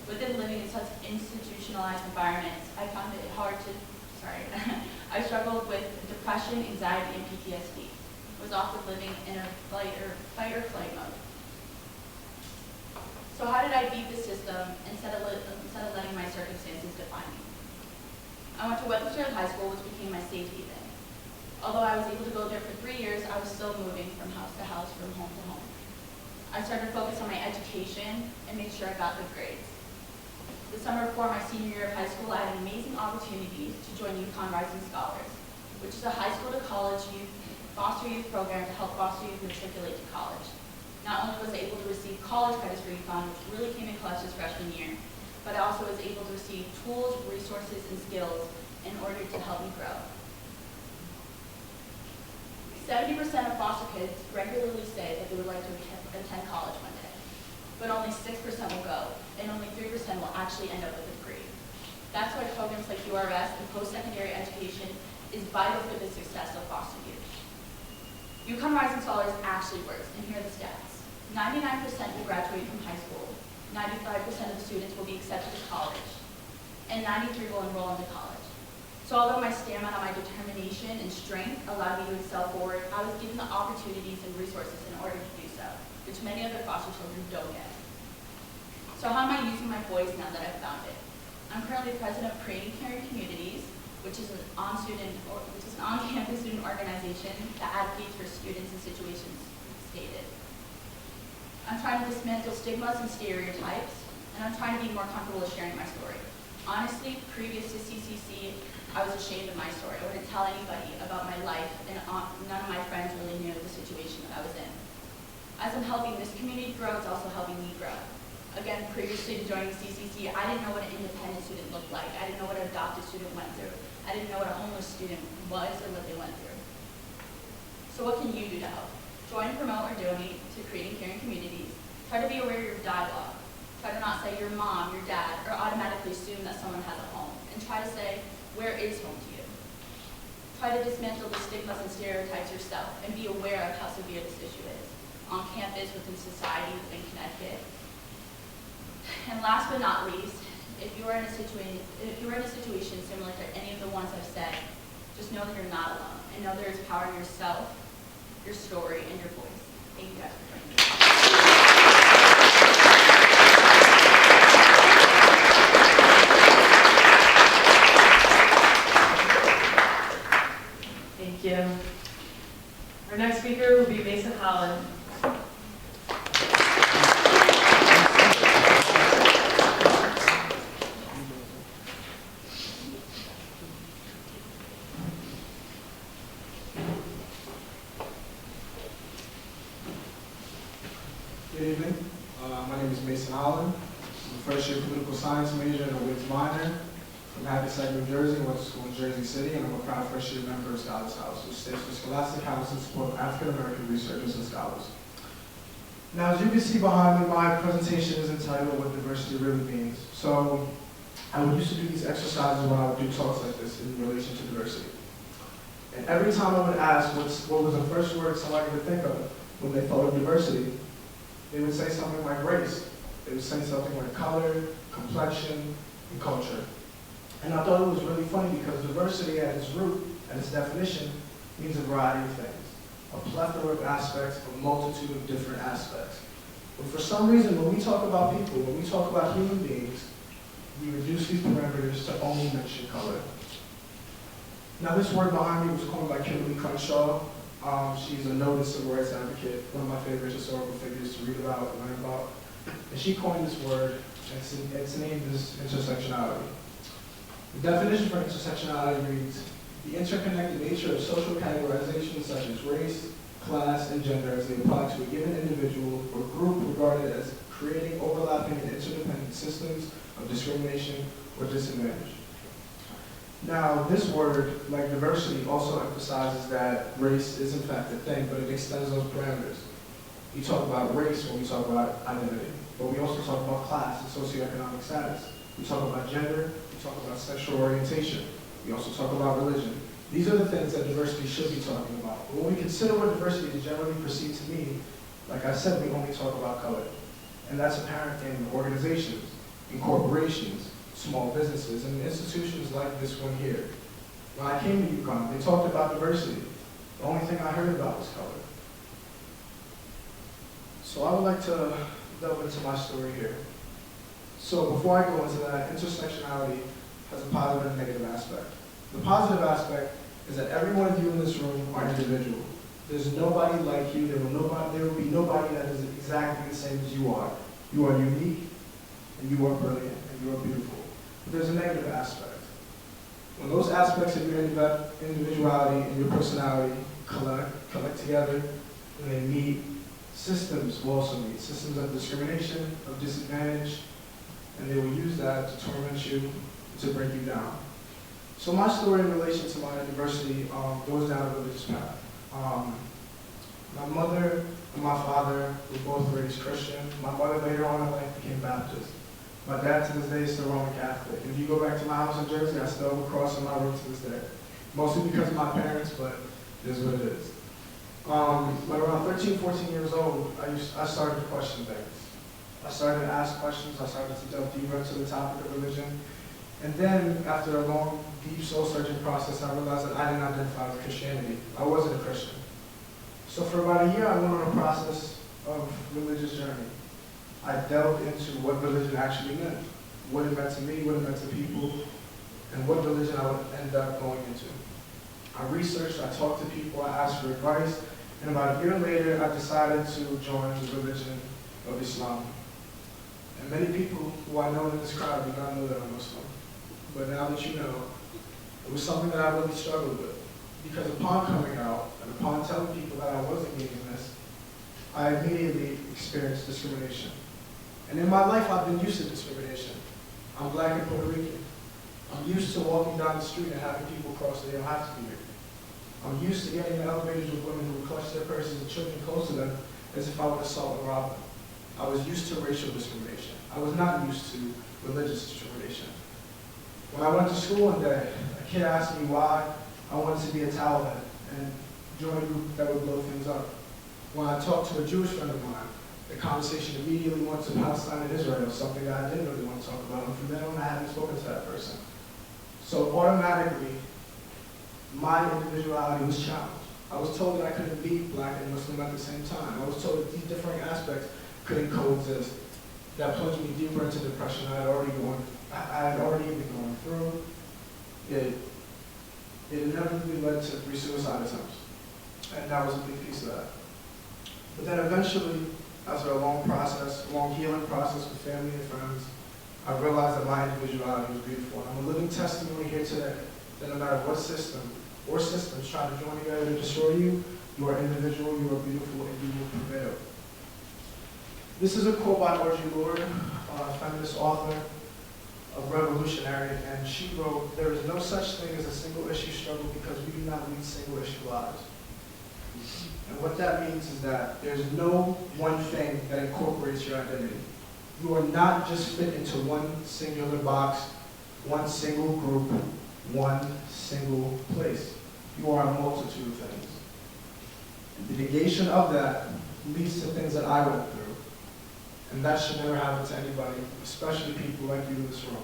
Within living in such institutionalized environments, I found it hard to, I struggled with depression, anxiety, and PTSD. I was often living in a fight or flight mode. So how did I beat the system instead of letting my circumstances define me? I went to Westminster High School, which became my safety net. Although I was able to go there for 3 years, I was still moving from house to house, from home to home. I started to focus on my education and make sure I got good grades. The summer before my senior year of high school, I had an amazing opportunity to join UCONN Rising Scholars, which is a high school to college foster youth program to help foster youth matriculate to college. Not only was I able to receive college credits for UCONN, which really came in clutch this freshman year, but I also was able to receive tools, resources, and skills in order to help me grow. 70% of foster kids regularly say that they would like to attend college one day, but only 6% will go, and only 3% will actually end up with a degree. That's why programs like URS and post-secondary education is vital for the success of foster youth. UCONN Rising Scholars actually works, and here are the stats. 99% will graduate from high school, 95% of the students will be accepted to college, and 93% will enroll into college. So although my stamina, my determination, and strength allowed me to excel forward, I was given the opportunities and resources in order to do so, which many other foster children don't get. So how am I using my voice now that I've found it? I'm currently president of Creating Caring Communities, which is an on-campus student organization that advocates for students in situations stated. I'm trying to dismantle stigmas and stereotypes, and I'm trying to be more comfortable with sharing my story. Honestly, previous to CCC, I was ashamed of my story. I wouldn't tell anybody about my life, and none of my friends really knew the situation that I was in. As I'm helping this community grow, it's also helping me grow. Again, previously to joining CCC, I didn't know what an independent student looked like. I didn't know what an adopted student went through. I didn't know what a homeless student was or what they went through. So what can you do to help? Join, promote, or donate to Creating Caring Communities. Try to be aware of your dialogue. Try to not say your mom, your dad, or automatically assume that someone has a home. And try to say, where is home to you? Try to dismantle the stigmas and stereotypes yourself and be aware of how severe this issue is. On campus, within society, within Connecticut. And last but not least, if you are in a situation similar to any of the ones I've said, just know that you're not alone, and know there is power in yourself, your story, and your voice. Thank you guys for joining me. Thank you. Our next speaker will be Mason Holland. Good evening. My name is Mason Holland. I'm a first-year political science major and a Whigs minor from Hackensack, New Jersey. I went to school in Jersey City, and I'm a proud first-year member of Scholars House, which stands for Scholastic House in support of African-American researchers and scholars. Now, as you can see behind me, my presentation is entitled What Diversity Really Means. So, I would used to do these exercises when I would do talks like this in relation to diversity. And every time I would ask what was the first word somebody would think of when they thought of diversity, they would say something like race. They would say something like color, complexion, and culture. And I thought it was really funny because diversity at its root, at its definition, means a variety of things. A plethora of aspects, a multitude of different aspects. But for some reason, when we talk about people, when we talk about human beings, we reduce these parameters to only mention color. Now this word behind me was coined by Kimberly Crenshaw. She's a noted civil rights advocate, one of my favorite historical figures to read about and learn about. And she coined this word, and its name is intersectionality. The definition for intersectionality reads, the interconnected nature of social categorizations such as race, class, and gender as they apply to a given individual or group regarded as creating overlapping and interdependent systems of discrimination or disadvantage. Now, this word, like diversity, also emphasizes that race is in fact a thing, but it extends those parameters. We talk about race when we talk about identity, but we also talk about class and socioeconomic status. We talk about gender, we talk about sexual orientation. We also talk about religion. These are the things that diversity should be talking about. But when we consider what diversity is generally perceived to mean, like I said, we only talk about color. And that's apparent in organizations, in corporations, small businesses, and institutions like this one here. When I came to UConn, they talked about diversity. The only thing I heard about was color. So I would like to delve into my story here. So before I go into that, intersectionality has a positive and negative aspect. The positive aspect is that every one of you in this room are individual. There's nobody like you. There will be nobody that is exactly the same as you are. You are unique, and you are brilliant, and you are beautiful. But there's a negative aspect. When those aspects of your individuality and your personality collect together, and they meet, systems will also meet. Systems of discrimination, of disadvantage, and they will use that to torment you, to break you down. So my story in relation to my diversity goes down a religious path. My mother and my father were both raised Christian. My mother later on in life became Baptist. My dad to this day is still Roman Catholic. If you go back to my house in Jersey, I still have a cross on my room to this day. Mostly because of my parents, but it is what it is. But around 13, 14 years old, I started to question things. I started to ask questions. I started to delve deeper into the topic of religion. And then, after a long, deep soul-searching process, I realized that I didn't identify with Christianity. I wasn't a Christian. So for about a year, I went on a process of religious journey. I delved into what religion actually meant, what it meant to me, what it meant to people, and what religion I would end up going into. I researched, I talked to people, I asked for advice, and about a year later, I decided to join the religion of Islam. And many people who I know in this crowd do not know that I'm Muslim. But now that you know, it was something that I really struggled with. Because upon coming out, and upon telling people that I wasn't gay in this, I immediately experienced discrimination. And in my life, I've been used to discrimination. I'm black and Puerto Rican. I'm used to walking down the street and having people cross that they don't have to be here. I'm used to getting in elevators with women who would clutch their purses and children close to them as if I would assault and rob them. I was used to racial discrimination. I was not used to religious discrimination. When I went to school one day, a kid asked me why I wanted to be a Taliban and join a group that would blow things up. When I talked to a Jewish friend of mine, the conversation immediately went to Palestine and Israel, something that I didn't really want to talk about, and from then on I haven't spoken to that person. So automatically, my individuality was challenged. I was told that I couldn't be black and Muslim at the same time. I was told that these different aspects couldn't coexist. That plunged me deeper into depression I had already been going through. It inevitably led to 3 suicide attempts, and that was a big piece of that. But then eventually, after a long healing process with family and friends, I realized that my individuality was beautiful. And I'm a living testimony here today that no matter what system or systems try to join together to destroy you, you are individual, you are beautiful, and you will prevail. This is a quote by Audre Lorde, a feminist author, a revolutionary, and she wrote, "There is no such thing as a single-issue struggle because we do not lead single-issue lives." And what that means is that there's no one thing that incorporates your identity. You are not just fit into one singular box, one single group, one single place. You are a multitude of things. And the negation of that leads to things that I went through. And that should never happen to anybody, especially people like you in this room.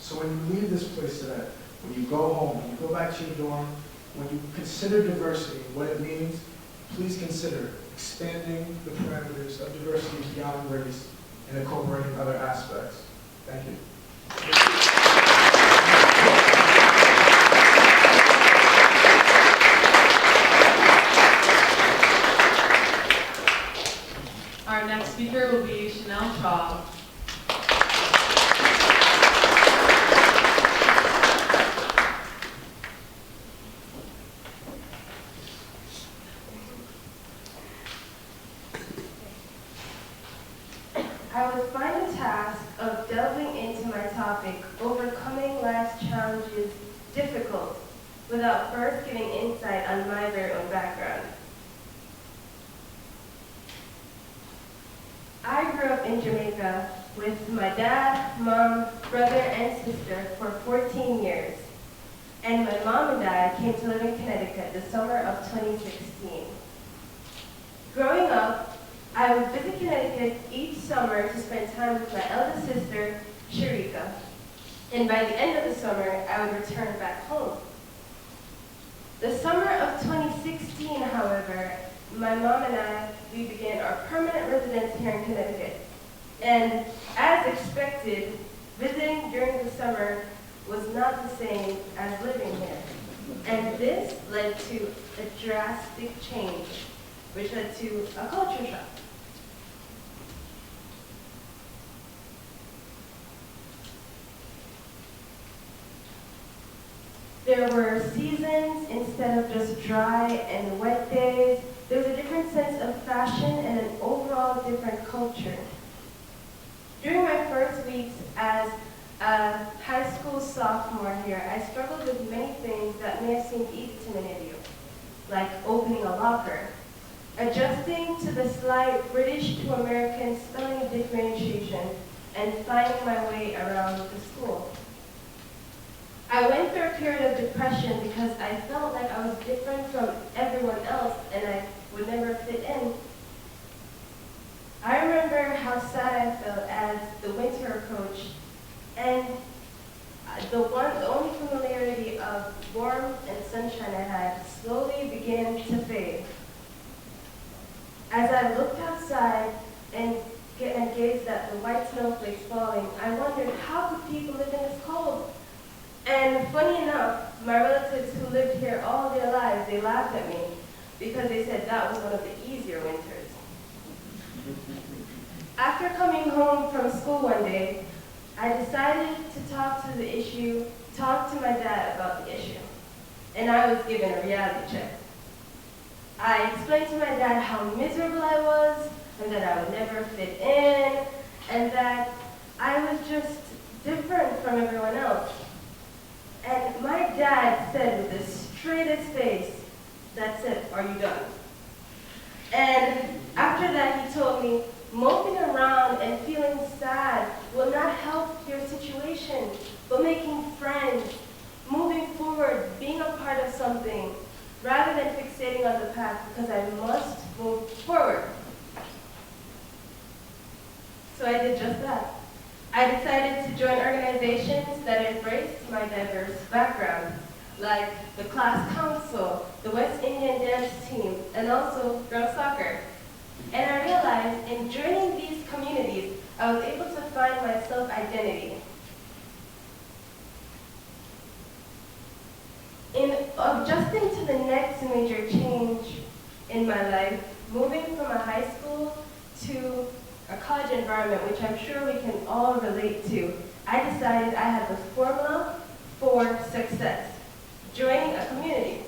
So when you leave this place today, when you go home, when you go back to your dorm, when you consider diversity, what it means, please consider expanding the parameters of diversity beyond race and incorporating other aspects. Thank you. Our next speaker will be Chanel Shaw. I would find the task of delving into my topic, overcoming life's challenges, difficult, without first giving insight on my very own background. I grew up in Jamaica with my dad, mom, brother, and sister for 14 years. and my mom and I came to live in Connecticut the summer of 2016. Growing up, I would visit Connecticut each summer to spend time with my eldest sister, Sharika. And by the end of the summer, I would return back home. The summer of 2016, however, my mom and I, we began our permanent residence here in Connecticut. And as expected, visiting during the summer was not the same as living here. And this led to a drastic change, which led to a culture shock. There were seasons instead of just dry and wet days. There was a different sense of fashion and an overall different culture. During my first weeks as a high school sophomore here, I struggled with many things that may have seemed easy to many of you, like opening a locker, adjusting to the slight British to American spelling differentiation, and finding my way around the school. I went through a period of depression because I felt like I was different from everyone else and I would never fit in. I remember how sad I felt as the winter approached, and the only familiarity of warmth and sunshine I had slowly began to fade. As I looked outside and gazed at the white snowflakes falling, I wondered, how could people live in this cold? And funny enough, my relatives who lived here all their lives, they laughed at me because they said that was one of the easier winters. After coming home from school one day, I decided to talk to my dad about the issue. And I was given a reality check. I explained to my dad how miserable I was, and that I would never fit in, and that I was just different from everyone else. And my dad said with the straightest face, that said, "Are you done?" And after that, he told me, moping around and feeling sad will not help your situation, but making friends, moving forward, being a part of something, rather than fixating on the past, because I must move forward. So I did just that. I decided to join organizations that embraced my diverse background, like the class council, the West Indian dance team, and also girls soccer. And I realized in joining these communities, I was able to find my self-identity. In adjusting to the next major change in my life, moving from a high school to a college environment, which I'm sure we can all relate to, I decided I had the formula for success: joining a community.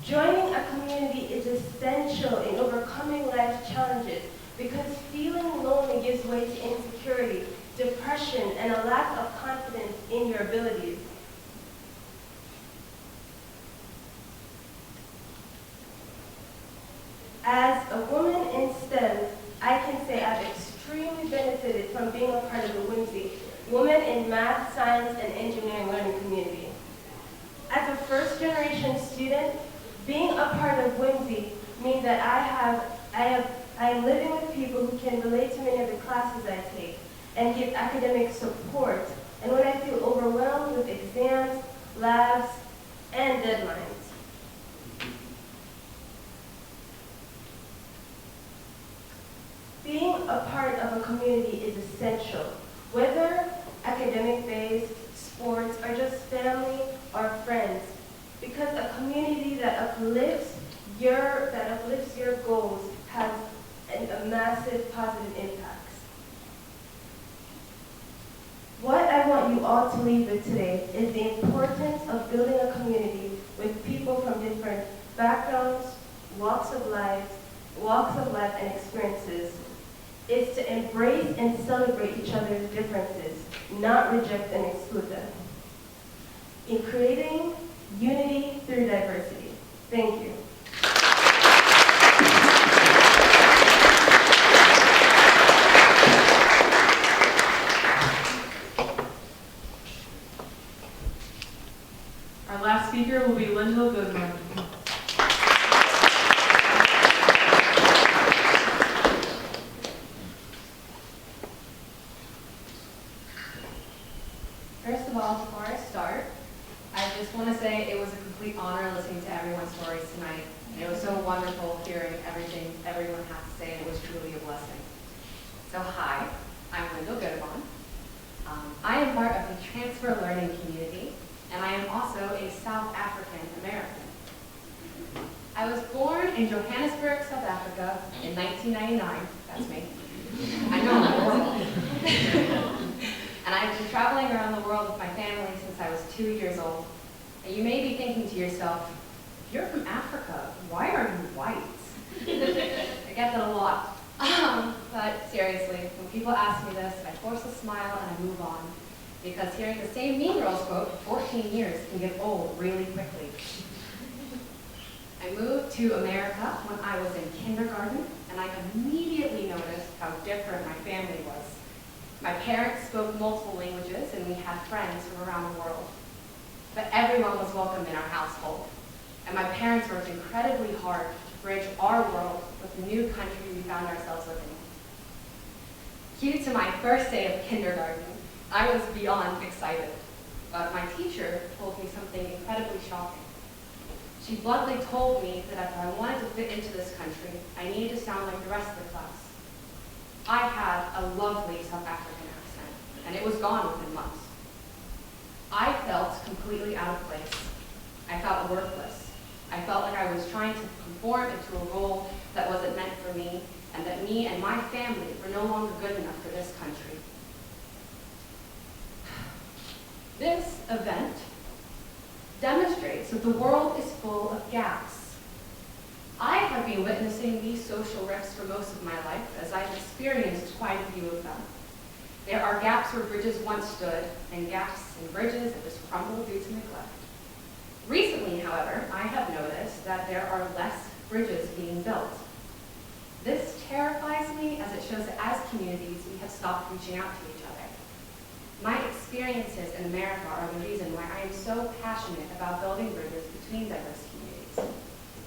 Joining a community is essential in overcoming life's challenges because feeling lonely gives way to insecurity, depression, and a lack of confidence in your abilities. As a woman in STEM, I can say I've extremely benefited from being a part of the WIMSI, Women in Math, Science, and Engineering Learning Community. As a first-generation student, being a part of WIMSI means that I am living with people who can relate to many of the classes I take and give academic support, and when I feel overwhelmed with exams, labs, and deadlines. Being a part of a community is essential, whether academic-based, sports, or just family or friends, because a community that uplifts your goals has a massive positive impact. What I want you all to leave with today is the importance of building a community with people from different backgrounds, walks of life and experiences. It's to embrace and celebrate each other's differences, not reject and exclude them. In creating unity through diversity. Thank you. blessing. So hi, I'm Linda Goodebon. I am part of the Transfer Learning community, and I am also a South African American. I was born in Johannesburg, South Africa in 1999. That's me. I know I'm horrible. And I've been traveling around the world with my family since I was 2 years old. And you may be thinking to yourself, if you're from Africa, why are you white? I get that a lot. But seriously, when people ask me this, I force a smile and I move on. Because hearing the same Mean Girls quote for 14 years can get old really quickly. I moved to America when I was in kindergarten, and I immediately noticed how different my family was. My parents spoke multiple languages, and we had friends from around the world. But everyone was welcome in our household, and my parents worked incredibly hard to bridge our world with the new country we found ourselves living in. Cue to my first day of kindergarten, I was beyond excited, but my teacher told me something incredibly shocking. She bluntly told me that if I wanted to fit into this country, I needed to sound like the rest of the class. I had a lovely South African accent, and it was gone within months. I felt completely out of place. I felt worthless. I felt like I was trying to conform into a role that wasn't meant for me, and that me and my family were no longer good enough for this country. This event demonstrates that the world is full of gaps. I have been witnessing these social rifts for most of my life, as I've experienced quite a few of them. There are gaps where bridges once stood, and gaps in bridges that just crumble due to neglect. Recently, however, I have noticed that there are less bridges being built. This terrifies me, as it shows that as communities, we have stopped reaching out to each other. My experiences in America are the reason why I am so passionate about building bridges between diverse communities.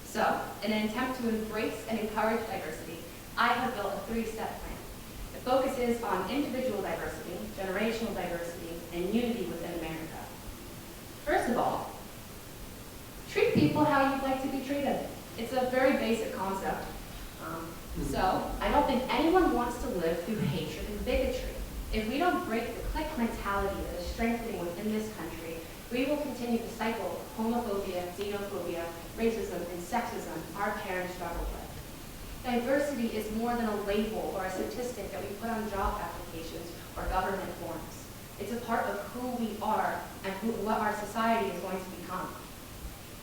So, in an attempt to embrace and encourage diversity, I have built a 3-step plan. It focuses on individual diversity, generational diversity, and unity within America. First of all, treat people how you'd like to be treated. It's a very basic concept. So, I don't think anyone wants to live through hatred and bigotry. If we don't break the clique mentality that is strengthening within this country, we will continue the cycle of homophobia, xenophobia, racism, and sexism our parents struggled with. Diversity is more than a label or a statistic that we put on job applications or government forms. It's a part of who we are and what our society is going to become.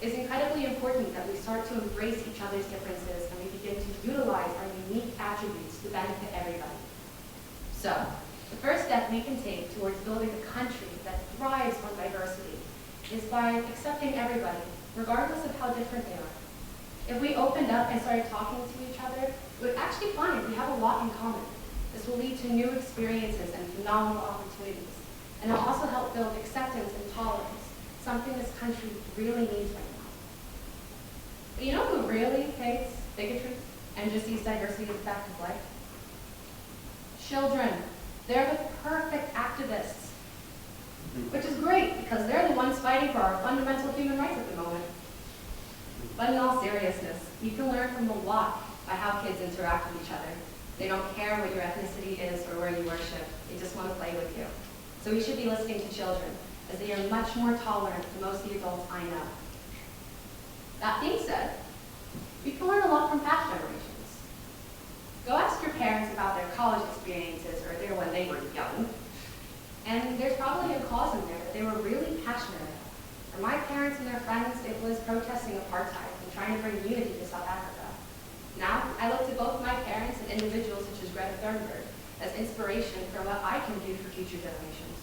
It's incredibly important that we start to embrace each other's differences and we begin to utilize our unique attributes to benefit everybody. So, the first step we can take towards building a country that thrives on diversity is by accepting everybody, regardless of how different they are. If we opened up and started talking to each other, we would actually find we have a lot in common. This will lead to new experiences and phenomenal opportunities. And it'll also help build acceptance and tolerance, something this country really needs right now. But you know who really hates bigotry and just sees diversity as a fact of life? Children. They're the perfect activists, which is great because they're the ones fighting for our fundamental human rights at the moment. But in all seriousness, you can learn from a lot by how kids interact with each other. They don't care what your ethnicity is or where you worship. They just want to play with you. So we should be listening to children, as they are much more tolerant than most of the adults I know. That being said, we can learn a lot from past generations. Go ask your parents about their college experiences or their when they were young. And there's probably a cause in there that they were really passionate about. For my parents and their friends, it was protesting apartheid and trying to bring unity to South Africa. Now, I look to both my parents and individuals such as Greta Thunberg as inspiration for what I can do for future generations.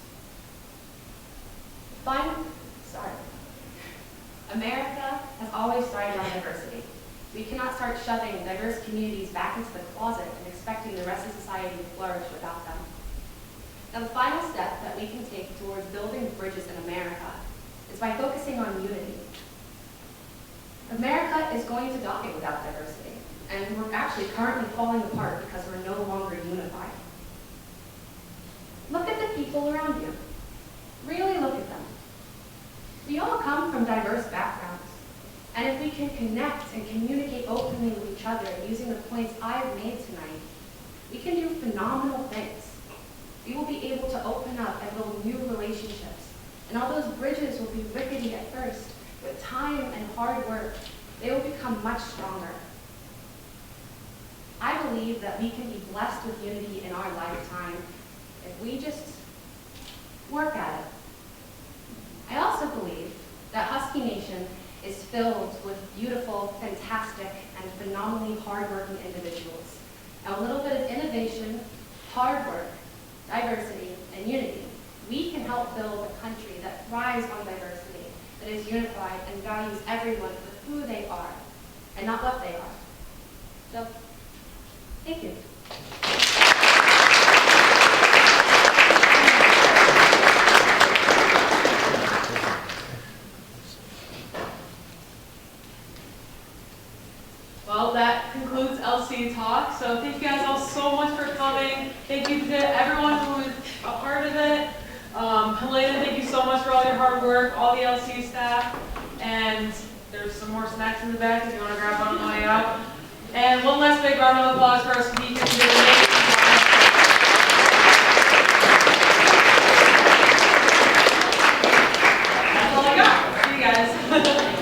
America has always thrived on diversity. We cannot start shoving diverse communities back into the closet and expecting the rest of society to flourish without them. Now, the final step that we can take towards building bridges in America is by focusing on unity. America is going to die without diversity, and we're actually currently falling apart because we're no longer unified. Look at the people around you. Really look at them. We all come from diverse backgrounds. And if we can connect and communicate openly with each other using the points I've made tonight, we can do phenomenal things. We will be able to open up and build new relationships. And all those bridges will be rickety at first. With time and hard work, they will become much stronger. I believe that we can be blessed with unity in our lifetime if we just work at it. I also believe that Husky Nation is filled with beautiful, fantastic, and phenomenally hardworking individuals. And a little bit of innovation, hard work, diversity, and unity, we can help build a country that thrives on diversity, that is unified and values everyone for who they are, and not what they are. So, thank you. Well, that concludes LC Talk. So thank you guys all so much for coming. Thank you to everyone who was a part of it. Helena, thank you so much for all your hard work, all the LC staff. And there's some more snacks in the back if you want to grab one on the way out. And one last big round of applause for our speakers today. That's all I got. See you guys.